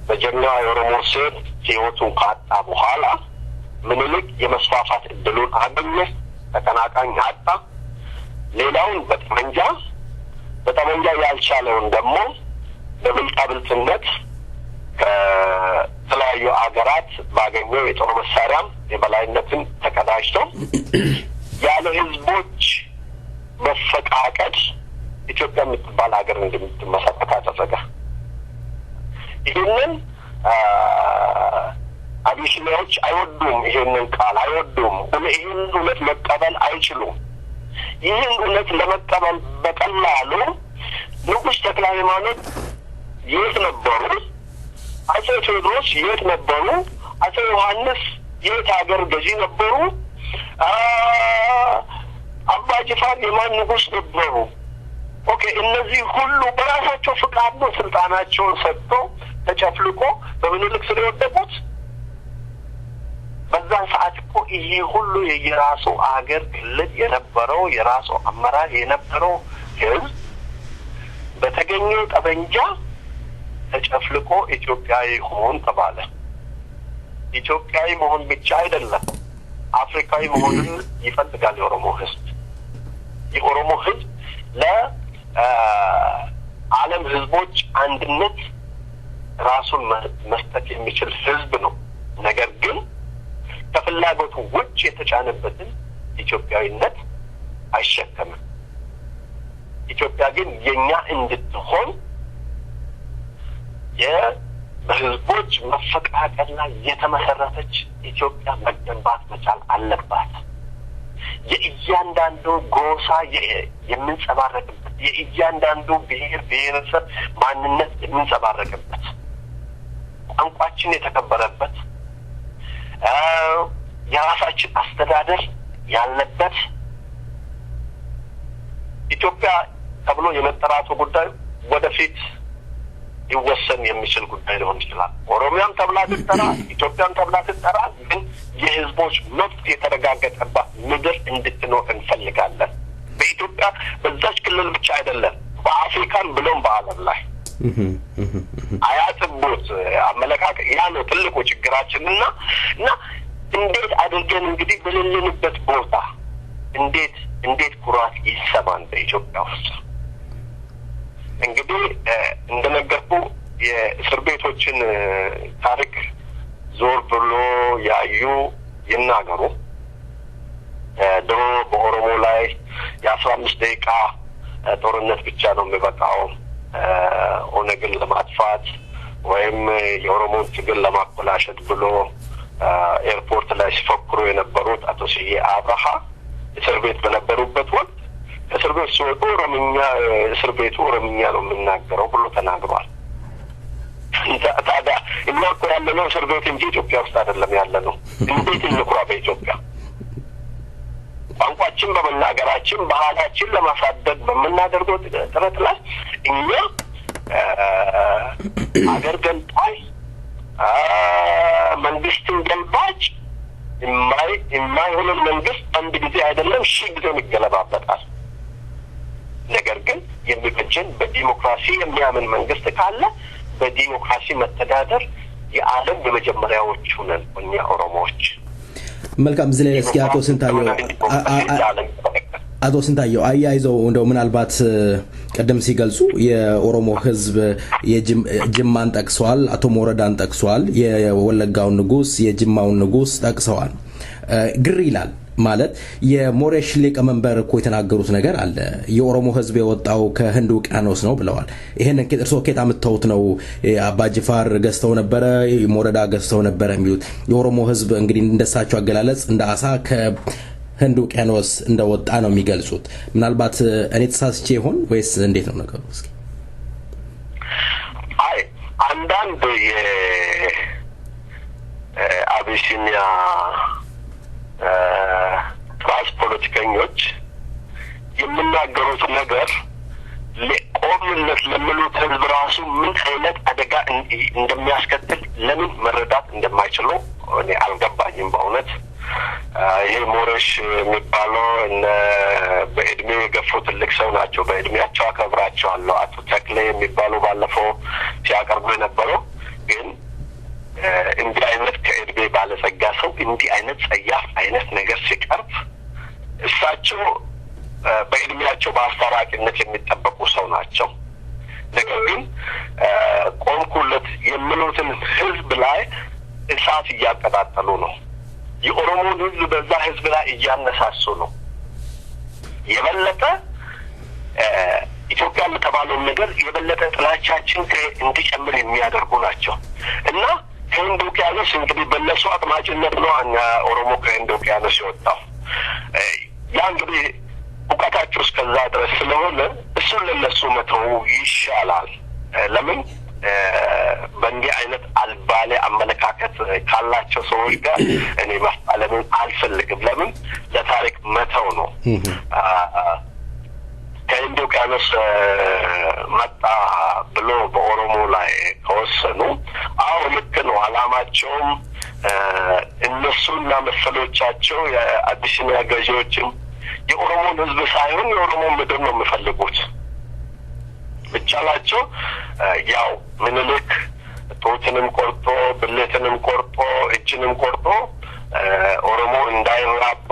በጀግናው የኦሮሞ ሴት ህይወቱን ካጣ በኋላ ምኒልክ የመስፋፋት እድሉን አገኘ። ተቀናቃኝ አጣ። ሌላውን በጠመንጃ ያልቻለውን ደግሞ በብልጣብልጥነት ከተለያዩ አገራት ባገኘው የጦር መሳሪያም የበላይነትን ተቀዳጅቶ ያለ ህዝቦች መፈቃቀድ ኢትዮጵያ የምትባል ሀገር እንድትመሰረት አደረገ። ይህንን አቢሲኒያዎች አይወዱም። ይህንን ቃል አይወዱም። ይህን እውነት መቀበል አይችሉም። ይህን እውነት ለመቀበል በቀላሉ ንጉስ ተክለ ሃይማኖት የት ነበሩ? አጼ ቴዎድሮስ የት ነበሩ? አጼ ዮሐንስ የት ሀገር ገዢ ነበሩ? አባ ጅፋር የማን ንጉስ ነበሩ? ኦኬ፣ እነዚህ ሁሉ በራሳቸው ፍቃድ ነው ስልጣናቸውን ሰጥቶ ተጨፍልቆ በምኒልክ ስር የወደቁት። በዛን ሰዓት እኮ ይሄ ሁሉ የየራሱ አገር ክልል የነበረው የራሱ አመራር የነበረው ህዝብ በተገኘው ጠበንጃ ተጨፍልቆ ኢትዮጵያዊ ሆን ተባለ። ኢትዮጵያዊ መሆን ብቻ አይደለም፣ አፍሪካዊ መሆንን ይፈልጋል የኦሮሞ ህዝብ። የኦሮሞ ህዝብ ለዓለም ህዝቦች አንድነት ራሱን መስጠት የሚችል ህዝብ ነው። ነገር ግን ከፍላጎቱ ውጭ የተጫነበትን ኢትዮጵያዊነት አይሸከምም። ኢትዮጵያ ግን የኛ እንድትሆን በህዝቦች መፈቃቀል ላይ የተመሰረተች ኢትዮጵያ መገንባት መቻል አለባት። የእያንዳንዱ ጎሳ የምንጸባረቅበት፣ የእያንዳንዱ ብሔር ብሔረሰብ ማንነት የምንጸባረቅበት፣ ቋንቋችን የተከበረበት፣ የራሳችን አስተዳደር ያለበት ኢትዮጵያ ተብሎ የመጠራቱ ጉዳይ ወደፊት ሊወሰን የሚችል ጉዳይ ሊሆን ይችላል። ኦሮሚያም ተብላ ትጠራ፣ ኢትዮጵያም ተብላ ትጠራ፣ ግን የህዝቦች መብት የተረጋገጠባት ምድር እንድትኖር እንፈልጋለን። በኢትዮጵያ በዛች ክልል ብቻ አይደለም፣ በአፍሪካም ብሎም በዓለም ላይ አያጥቡት አመለካከት ያ ነው ትልቁ ችግራችንና እንዴት አድርገን እንግዲህ በሌለንበት ቦታ እንዴት ኩራት ይሰማን በኢትዮጵያ ውስጥ እንግዲህ እንደነገርኩ የእስር ቤቶችን ታሪክ ዞር ብሎ ያዩ ይናገሩ ድሮ በኦሮሞ ላይ የ15 ደቂቃ ጦርነት ብቻ ነው የሚበቃው ኦነግን ለማጥፋት ወይም የኦሮሞን ትግል ለማቆላሸት ብሎ ኤርፖርት ላይ ሲፈክሩ የነበሩት አቶ ስዬ አብርሃ እስር ቤት በነበሩበት ወቅት እስር ቤት ሲወጡ እስር ቤቱ ኦሮምኛ ነው የምናገረው ብሎ ተናግሯል። ታዲያ እኛ እኮ ያለነው እስር ቤት እንጂ ኢትዮጵያ ውስጥ አይደለም ያለነው። እንዴት እንኩራ በኢትዮጵያ ቋንቋችን በመናገራችን ባህላችን ለማሳደግ በመናደርገው ጥረት ላይ እኛ አገር ገንጣይ መንግስትን ገልባጭ የማይሆን መንግስት አንድ ጊዜ አይደለም ሺህ ጊዜ ይገለባበጣል። ነገር ግን የሚበጀን በዲሞክራሲ የሚያምን መንግስት ካለ በዲሞክራሲ መተዳደር የዓለም የመጀመሪያዎቹ ነን እኛ ኦሮሞዎች። መልካም ዝለ እስኪ አቶ ስንታየው አያይዘው እንደው ምናልባት ቀደም ሲገልጹ የኦሮሞ ህዝብ የጅማን ጠቅሰዋል፣ አቶ ሞረዳን ጠቅሰዋል፣ የወለጋውን ንጉስ የጅማውን ንጉስ ጠቅሰዋል። ግር ይላል ማለት የሞሬሽ ሊቀመንበር እኮ የተናገሩት ነገር አለ። የኦሮሞ ህዝብ የወጣው ከህንድ ውቅያኖስ ነው ብለዋል። ይሄን እርሶ ከታ መተውት ነው አባጅፋር ገዝተው ነበር ሞረዳ ገዝተው ነበር የሚሉት የኦሮሞ ህዝብ እንግዲህ እንደሳቸው አገላለጽ እንደ አሳ ከህንድ ውቅያኖስ እንደወጣ ነው የሚገልጹት። ምናልባት እኔ ተሳስቼ ይሆን ወይስ እንዴት ነው ነገሩ? እስኪ አንዳንድ የአቢሲኒያ ትራንስ ፖለቲከኞች የምናገሩት ነገር ቆምነት ለምሉት ህዝብ ራሱ ምን አይነት አደጋ እንደሚያስከትል ለምን መረዳት እንደማይችሉ እኔ አልገባኝም በእውነት። ይሄ ሞሬሽ የሚባለው በእድሜ የገፉ ትልቅ ሰው ናቸው። በእድሜያቸው አከብራቸዋለሁ። አቶ ተክሌ የሚባሉ ባለፈው ሲያቀርቡ የነበረው ግን እንዲህ አይነት ከእድሜ ባለጸጋ ሰው እንዲህ አይነት ጸያፍ አይነት ነገር ሲቀርብ እሳቸው በእድሜያቸው በአስታራቂነት የሚጠበቁ ሰው ናቸው። ነገር ግን ቆምኩለት የሚሉትን ህዝብ ላይ እሳት እያቀጣጠሉ ነው። የኦሮሞን ህዝብ በዛ ህዝብ ላይ እያነሳሱ ነው። የበለጠ ኢትዮጵያ የምትባለው ነገር የበለጠ ጥላቻችን እንዲጨምር የሚያደርጉ ናቸው እና ከህንድ ውቅያኖስ እንግዲህ በእነሱ አጥማጭነት ነው እኛ ኦሮሞ ከህንድ ውቅያኖስ የወጣው። ያ እንግዲህ እውቀታቸው እስከዛ ድረስ ስለሆነ እሱን ለነሱ መተው ይሻላል። ለምን በእንዲህ አይነት አልባሌ አመለካከት ካላቸው ሰዎች ጋር እኔ ማፋለምን አልፈልግም። ለምን ለታሪክ መተው ነው። ከህንድ ውቅያኖስ መጣ ብሎ በኦሮሞ ላይ ከወሰኑ አዎ ልክ ነው። አላማቸውም እነሱና መሰሎቻቸው የአቢሲኒያ ገዢዎችም የኦሮሞን ህዝብ ሳይሆን የኦሮሞን ምድር ነው የሚፈልጉት። ብቻላቸው ያው ምኒልክ ጡትንም ቆርጦ ብልትንም ቆርጦ እጅንም ቆርጦ ኦሮሞ እንዳይራባ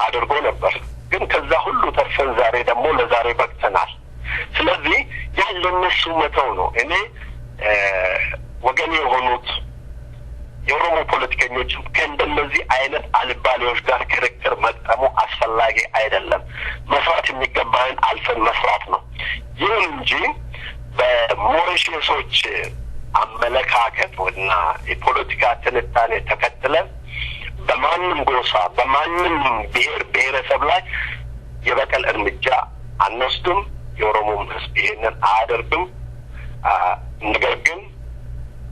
አድርጎ ነበር። ግን ከዛ ሁሉ ተርፈን ዛሬ ደግሞ ለዛሬ በቅተናል። ስለዚህ ያለነሱ መተው ነው። እኔ ወገን የሆኑት የኦሮሞ ፖለቲከኞች ከእንደነዚህ አይነት አልባሌዎች ጋር ክርክር መጠሙ አስፈላጊ አይደለም። መስራት የሚገባን አልፈን መስራት ነው። ይሁን እንጂ በሞሪሸሶች አመለካከት እና የፖለቲካ ትንታኔ ተከትለን በማንም ጎሳ በማንም ብሔረሰብ ላይ የበቀል እርምጃ አንወስድም። የኦሮሞም ህዝብ ይሄንን አያደርግም። ነገር ግን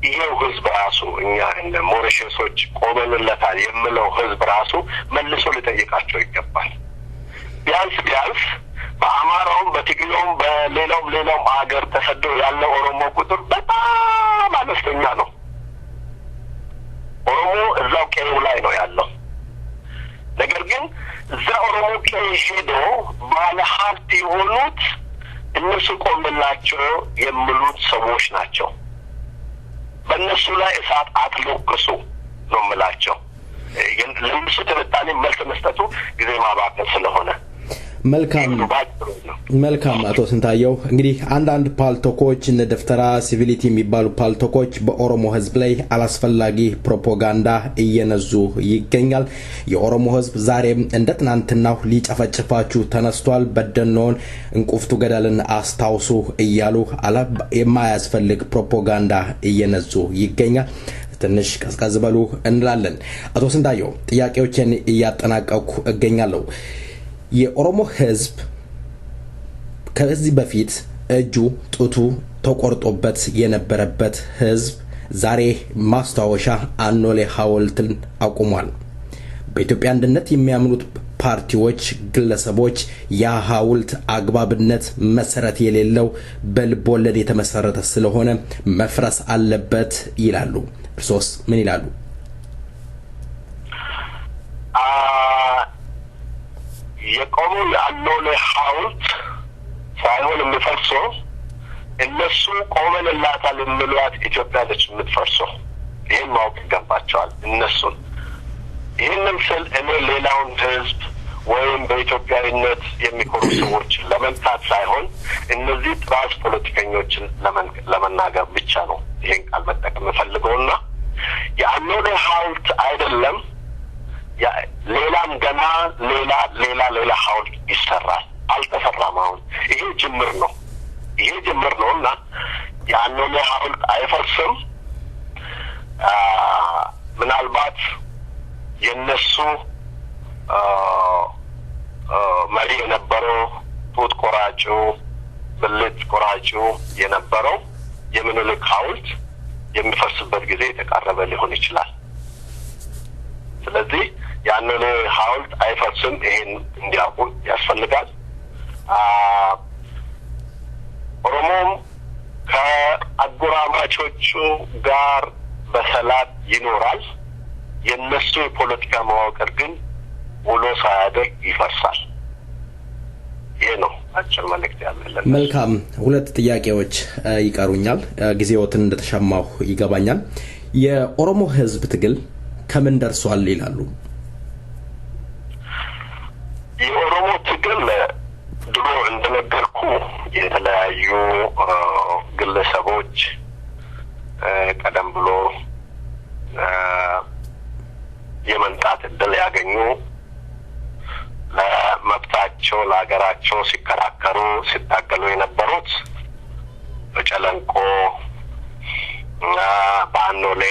ይሄው ህዝብ ራሱ እኛ እንደ ሞሪሸሶች ቆመንለታል የምለው ህዝብ ራሱ መልሶ ሊጠይቃቸው ይገባል። ቢያንስ በአማራውም በትግሬውም በሌላውም ሀገር ተሰዶ ያለው ኦሮሞ ቁጥር በጣም አነስተኛ ነው። ኦሮሞ እዛው ቀዬው ላይ ነው ያለው። ነገር ግን እዛ ኦሮሞ ቀዬ ሄዶ ባለ ሀብት የሆኑት እነሱ ቆምላቸው የሚሉት ሰዎች ናቸው። በእነሱ ላይ እሳት አትለኩሱ ነው የምላቸው። ለምሱ ተበጣኔ መልስ መስጠቱ ጊዜ ማባከን ስለሆነ መልካም አቶ ስንታየው እንግዲህ አንዳንድ ፓልቶኮች እነ ደፍተራ ሲቪሊቲ የሚባሉ ፓልቶኮች በኦሮሞ ህዝብ ላይ አላስፈላጊ ፕሮፓጋንዳ እየነዙ ይገኛል። የኦሮሞ ህዝብ ዛሬም እንደ ትናንትናው ሊጨፈጭፋችሁ ተነስቷል፣ በደኖን እንቁፍቱ ገደልን አስታውሱ እያሉ የማያስፈልግ ፕሮፓጋንዳ እየነዙ ይገኛል። ትንሽ ቀዝቀዝ በሉ እንላለን። አቶ ስንታየው ጥያቄዎችን እያጠናቀቁ እገኛለሁ። የኦሮሞ ህዝብ ከዚህ በፊት እጁ ጡቱ ተቆርጦበት የነበረበት ህዝብ ዛሬ ማስታወሻ አኖሌ ሐውልትን አቁሟል። በኢትዮጵያ አንድነት የሚያምኑት ፓርቲዎች፣ ግለሰቦች ያ ሐውልት አግባብነት መሰረት የሌለው በልቦለድ የተመሰረተ ስለሆነ መፍረስ አለበት ይላሉ። እርሶስ ምን ይላሉ? የቆሙ የአኖሌ ሐውልት ሳይሆን የሚፈርሰው እነሱ ቆመንላታል የሚሏት ኢትዮጵያ ነች የምትፈርሰው። ይህን ማወቅ ይገባቸዋል እነሱን። ይህንን ስል እኔ ሌላውን ህዝብ ወይም በኢትዮጵያዊነት የሚኮሩ ሰዎች ለመንካት ሳይሆን እነዚህ ጥራዝ ፖለቲከኞችን ለመናገር ብቻ ነው ይህን ቃል መጠቀም የምፈልገውና የአኖሌ ሐውልት አይደለም ሌላም ገና ሌላ ሐውልት ይሰራል። አልተሰራም። አሁን ይሄ ጅምር ነውና የአኖሌ ሐውልት አይፈርስም። ምናልባት የነሱ መሪ የነበረው ጡት ቆራጩ ብልት ቆራጩ የነበረው የምኒልክ ሐውልት የሚፈርስበት ጊዜ የተቃረበ ሊሆን ይችላል። ስለዚህ ያንን ሐውልት አይፈርስም። ይሄን እንዲያውቁ ያስፈልጋል። ኦሮሞም ከአጎራባቾቹ ጋር በሰላም ይኖራል። የነሱ የፖለቲካ መዋቅር ግን ውሎ ሳያድር ይፈርሳል። ይሄ ነው አጭር መልእክት ያለኝ። መልካም። ሁለት ጥያቄዎች ይቀሩኛል። ጊዜዎትን እንደተሻማው ይገባኛል። የኦሮሞ ህዝብ ትግል ከምን ደርሷል ይላሉ? የኦሮሞ ትግል ድሮ እንደነገርኩ የተለያዩ ግለሰቦች ቀደም ብሎ የመንጣት እድል ያገኙ ለመብታቸው ለሀገራቸው ሲከራከሩ ሲታገሉ የነበሩት በጨለንቆ በአኖሌ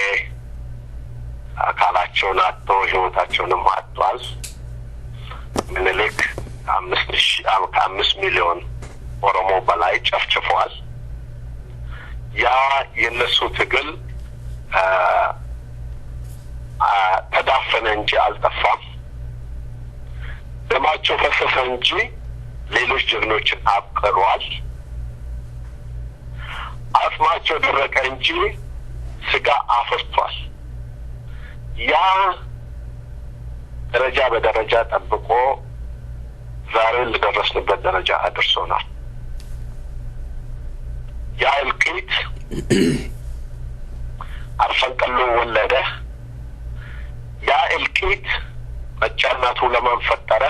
አካላቸውን አጥቶ ህይወታቸውንም አጥቷል። ምኒልክ 5 ሚሊዮን ኦሮሞ በላይ ጨፍጭፏል። ያ የነሱ ትግል ተዳፈነ እንጂ አልጠፋም። ደማቸው ፈሰሰ እንጂ ሌሎች ጀግኖችን አብቅሏል። አጽማቸው ደረቀ እንጂ ስጋ አፈርቷል። ያ ደረጃ በደረጃ ጠብቆ ዛሬ ለደረስንበት ደረጃ አድርሶናል። ያ እልቂት አርፈንቅሎ ወለደ። ያ እልቂት መጫናቱ ለማን ፈጠረ?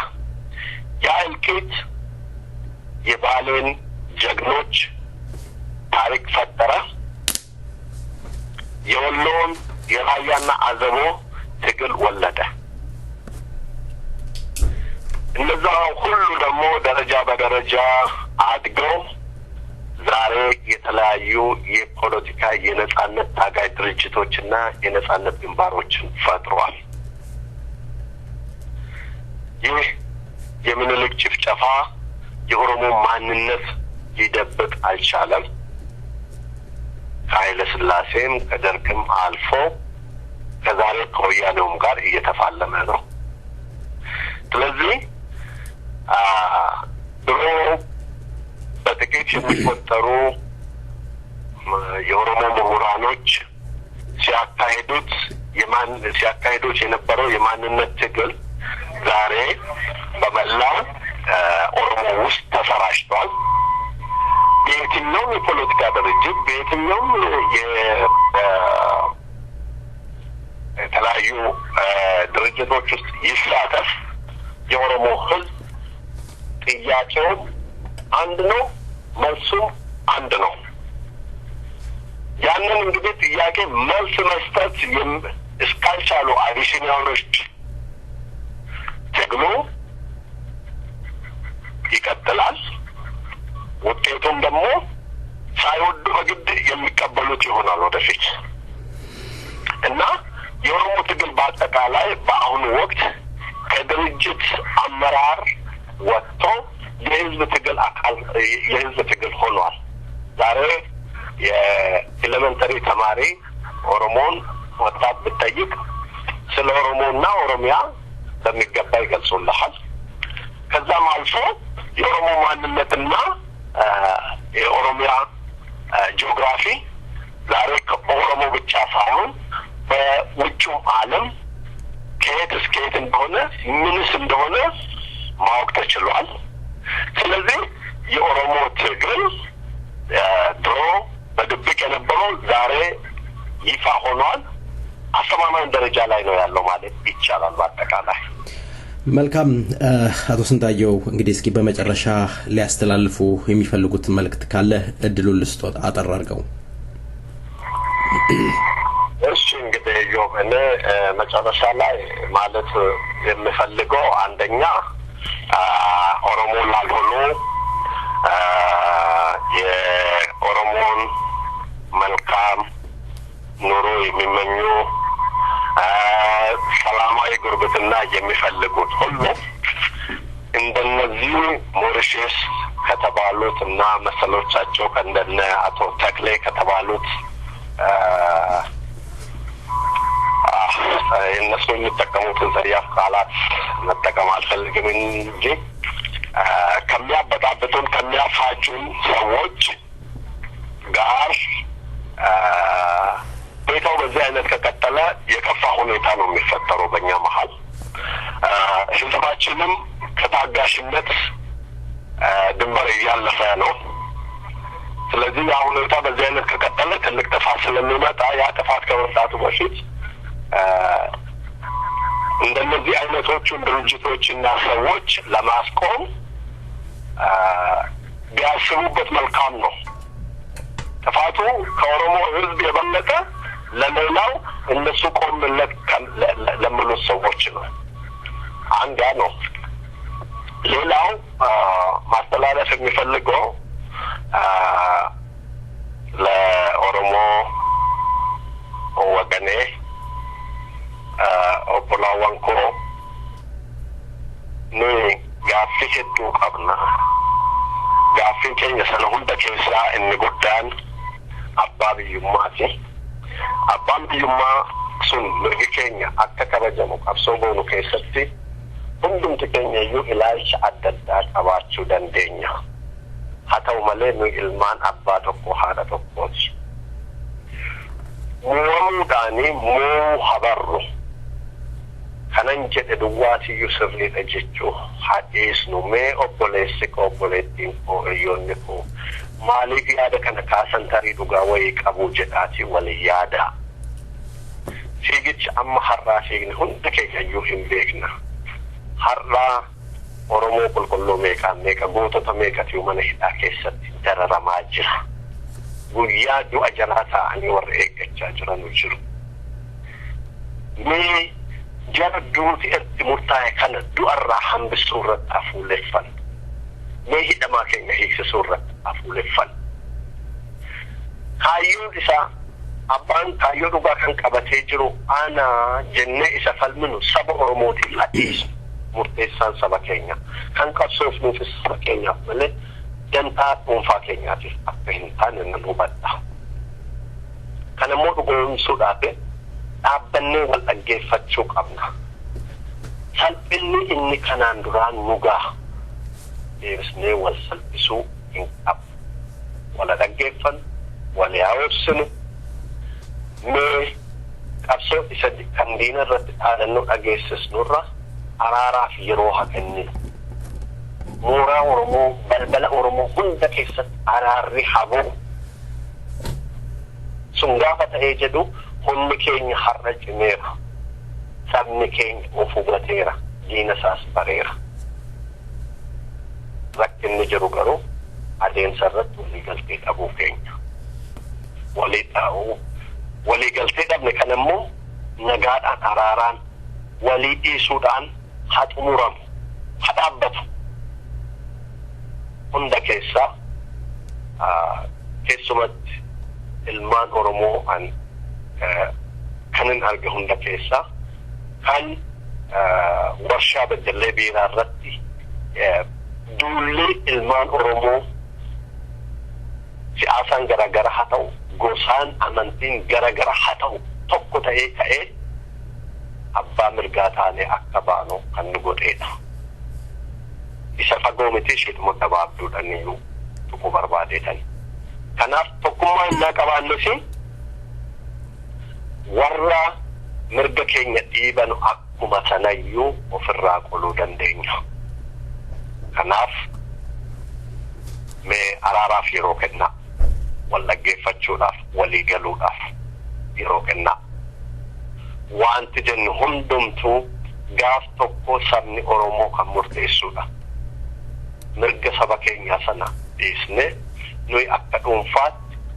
ያ እልቂት የባሌን ጀግኖች ታሪክ ፈጠረ። የወሎን የራያና አዘቦ ትግል ወለደ። እነዛ ሁሉ ደግሞ ደረጃ በደረጃ አድገው ዛሬ የተለያዩ የፖለቲካ የነጻነት ታጋይ ድርጅቶችና የነጻነት ግንባሮችን ፈጥሯል። ይህ የምኒልክ ጭፍጨፋ የኦሮሞ ማንነት ሊደብቅ አልቻለም። ከኃይለ ሥላሴም ከደርግም አልፎ ከዛሬ ከወያኔውም ጋር እየተፋለመ ነው። ስለዚህ ድሮ በጥቂት የሚቆጠሩ የኦሮሞ ምሁራኖች ሲያካሂዱት የነበረው የማንነት ትግል ዛሬ በመላው ኦሮሞ ውስጥ ተሰራጭቷል። በየትኛውም የፖለቲካ ድርጅት በየትኛውም የተለያዩ ድርጅቶች ውስጥ ይሳተፍ የኦሮሞ ህዝብ ጥያቄው አንድ ነው፣ መልሱም አንድ ነው። ያንን እንግዲህ ጥያቄ መልስ መስጠት እስካልቻሉ አቢሲኒያኖች ትግሉ ይቀጥላል። ውጤቱም ደግሞ ሳይወዱ በግድ የሚቀበሉት ይሆናል ወደፊት እና የኦሮሞ ትግል በአጠቃላይ በአሁኑ ወቅት ከድርጅት አመራር ወጥቶ የህዝብ ትግል አካል የህዝብ ትግል ሆኗል። ዛሬ የኤሌመንተሪ ተማሪ ኦሮሞን ወጣት ብትጠይቅ ስለ ኦሮሞና ኦሮሚያ በሚገባ ይገልጹልሃል። ከዛም አልፎ የኦሮሞ ማንነትና የኦሮሚያ ጂኦግራፊ ዛሬ ከኦሮሞ ብቻ ሳይሆን በውጭው ዓለም ከየት እስከ የት እንደሆነ ምንስ እንደሆነ ማወቅ ተችሏል። ስለዚህ የኦሮሞ ትግል ድሮ በድብቅ የነበረው ዛሬ ይፋ ሆኗል። አስተማማኝ ደረጃ ላይ ነው ያለው ማለት ይቻላል በአጠቃላይ። መልካም አቶ ስንታየው እንግዲህ እስኪ በመጨረሻ ሊያስተላልፉ የሚፈልጉት መልእክት ካለ እድሉን ልስጦት አጠር አድርገው። እሺ እንግዲህ ዮብነ መጨረሻ ላይ ማለት የምፈልገው አንደኛ ኦሮሞ ላልሆኑ የኦሮሞን መልካም ኑሮ የሚመኙ ሰላማዊ ጉርብትና የሚፈልጉት ሁሉ እንደነዚህ ሞሪሸስ ከተባሉት እና መሰሎቻቸው ከእንደነ አቶ ተክሌ ከተባሉት እነሱ የሚጠቀሙትን ጸያፍ ቃላት መጠቀም አልፈልግም እንጂ ከሚያበጣብጡን ከሚያፋጁን ሰዎች ጋር ሁኔታው በዚህ አይነት ከቀጠለ የከፋ ሁኔታ ነው የሚፈጠረው በእኛ መሀል። ህዝባችንም ከታጋሽነት ድንበር እያለፈ ነው። ስለዚህ ያ ሁኔታ በዚህ አይነት ከቀጠለ ትልቅ ጥፋት ስለሚመጣ ያ ጥፋት ከመምጣቱ በፊት እንደነዚህ አይነቶቹን ድርጅቶችና ሰዎች ለማስቆም ቢያስቡበት መልካም ነው። ጥፋቱ ከኦሮሞ ህዝብ የበለጠ ለሌላው እነሱ ቆምለት ለምሉት ሰዎች ነው። አንድ ያ ነው። ሌላው ማስተላለፍ የሚፈልገው ለኦሮሞ ወገኔ ኦቦላዋንኮ ኑይ ጋፊ ሄዱ ቀብና ጋፊን ኬኛ ሰነ ሁንደ ኬሳ እኒ ጉዳን አባ ብዩማቲ አባን ብዩማ ሱን mirgi keenya akka kabajamu qabsoo goonu keessatti hundumti keenya iyyuu ilaalcha adda addaa qabaachuu dandeenya. haa ta'u malee nu ilmaan abbaa tokko haadha tokkooti. muumamuudhaanii muu habarru kanan jedhe duwwaatiyyuu sirriidha jechuu haadhiisnu mee obboleessi koo obboleettiin koo hiriyoonni koo maaliif yaada kana kaasan tarii dhugaa wayii qabuu jedhaati walii yaada. fiigichi amma har'aa fiigni hunda keenyayyuu hin beekna. har'aa Oromoo qulqulluu meeqa gootota meeqatu mana hidhaa keessatti dararamaa jira. guyyaa du'a jalaa ta'anii warra eeggachaa jiran jiru. mee jara duuti itti murtaa'e kana du'arraa hambisuu irratti hafuuleffan. mee hidhamaa keenya hiiksisuu irratti hafuuleffan. kaayyoon isaa abbaan kaayyoo dhugaa kan qabatee jiru ana jennee isa falminu saba Oromootiif hadhiisu. murteessaan saba keenya kan qabsoofnuufis saba keenyaaf malee dantaa dhuunfaa keenyaatiif akka hin taane nan hubadha. kan immoo dhugoomsuudhaaf dhaabbannee wal dhaggeeffachuu qabna. salphinni inni kanaan duraan nugaa deebisnee wal salphisuu hin qabu. wal dhaggeeffannu wal yaa'ossinu mee qabsoo isa kan diina irratti dhaadannoo dhageessisnurra araaraaf yeroo haa kenninu. مورا أورمو بلبل أورمو هند كيست أراري حبو سنغافة هيجدو هن كين خرج ميرا سبن كين وفوغتيرا دين ساس بريرا لكن نجرو قرو عدين سرت ولي قلتي أبو كين ولي قلتي ابن كنمو نقاد أراران ولي إيسودان حد أمورام حد أبط هند كيسا كيسومت المان أورمو عن كانن أرجع هند كيسا كان ورشة بدل بينا رتي دولي المان أورمو في آسان جرا حتو غوسان أمانتين جرا حتو توكو تأي أبا مرجاتاني أكتبانو كان نقول إيه إسافة متيشيت متباب دود أنيو توكو برباديتان كناف توكما إنك أبان نسي ورّا مرجع كينيا إيبانو أكما تنايو وفرّا قلو دندينيو كناف مي أرارا في روكنا ولا جيفتشو لاف ولي قلو لاف في روكنا وانت جن هندمتو غاف توكو سبني أورومو كمرتيسو لا مرجع سبا كينيا سنة إسني نوي أكتون فات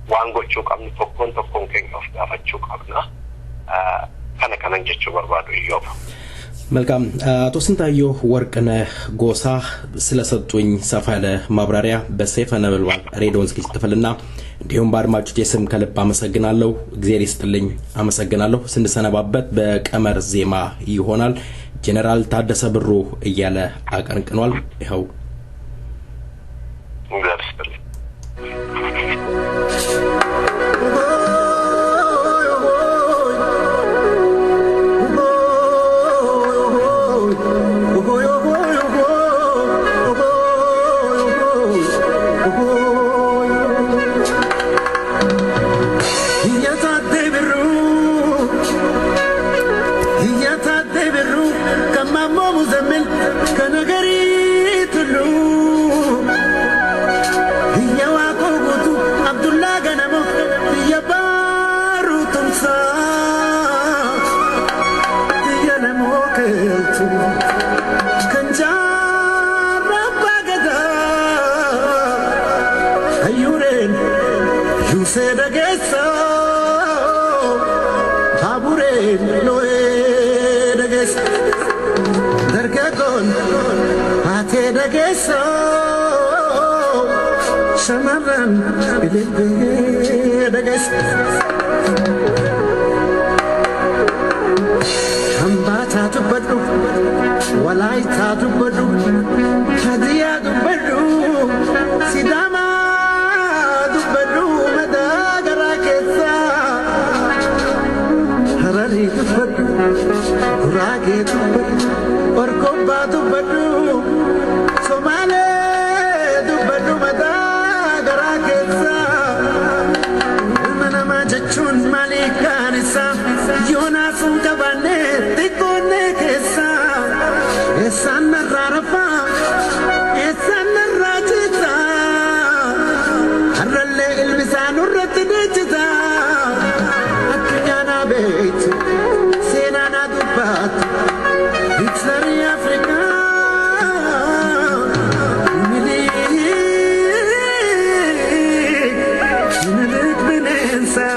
وانغو تشوك أمني توكون كينيا فدافة تشوك أبنا كان جتشو بربادو إيوب መልካም አቶ ስንታየሁ ወርቅነህ ጎሳ ስለሰጡኝ ሰፋ ያለ ማብራሪያ በሰይፈ ነበልባል ሬዲዮን ዝግጅት ክፍልና እንዲሁም በአድማጮች ስም ከልብ አመሰግናለሁ። እግዚአብሔር ይስጥልኝ። አመሰግናለሁ። ስንሰነባበት በቀመር ዜማ ይሆናል። ጀነራል ታደሰ ብሩ እያለ አቀንቅኗል። ይኸው Shamaran bilebe dagas Chambata tu badu Walaita tu badu Hadia tu badu Sidama tu badu Madagara kesa Harari tu badu Kurage tu badu Orkoba tu badu Somale tu badu Madagara kesa Manama jachun malikanisa Yonasun kabane tikone kesa Esan rarafa Esan rajita Harale ilmisan urratidijita Akiyana beit Senana dubat Hitlari Afrika Milik binensa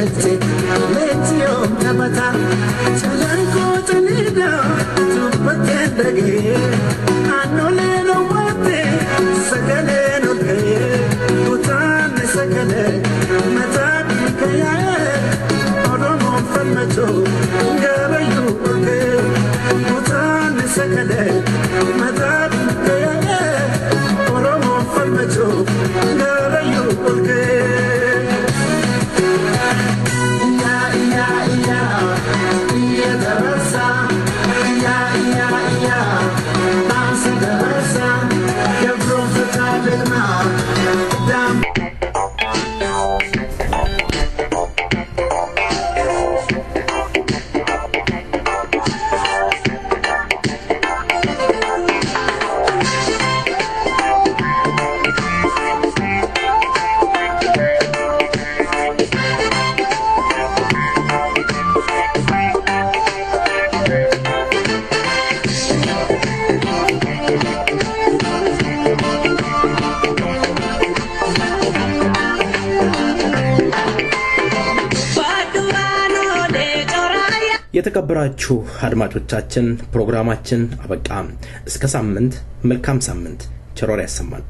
Let's you tabata Chalanko Chalida to Patendagi Anoleno Mate Sagale no Kay Putan Sagale Matabi Kaya Oromo Famato Garayu Putan Sagale Matabi Kaya Oromo Famato Garayu የተከበራችሁ አድማጮቻችን ፕሮግራማችን አበቃ። እስከ ሳምንት መልካም ሳምንት ቸሮር ያሰማን።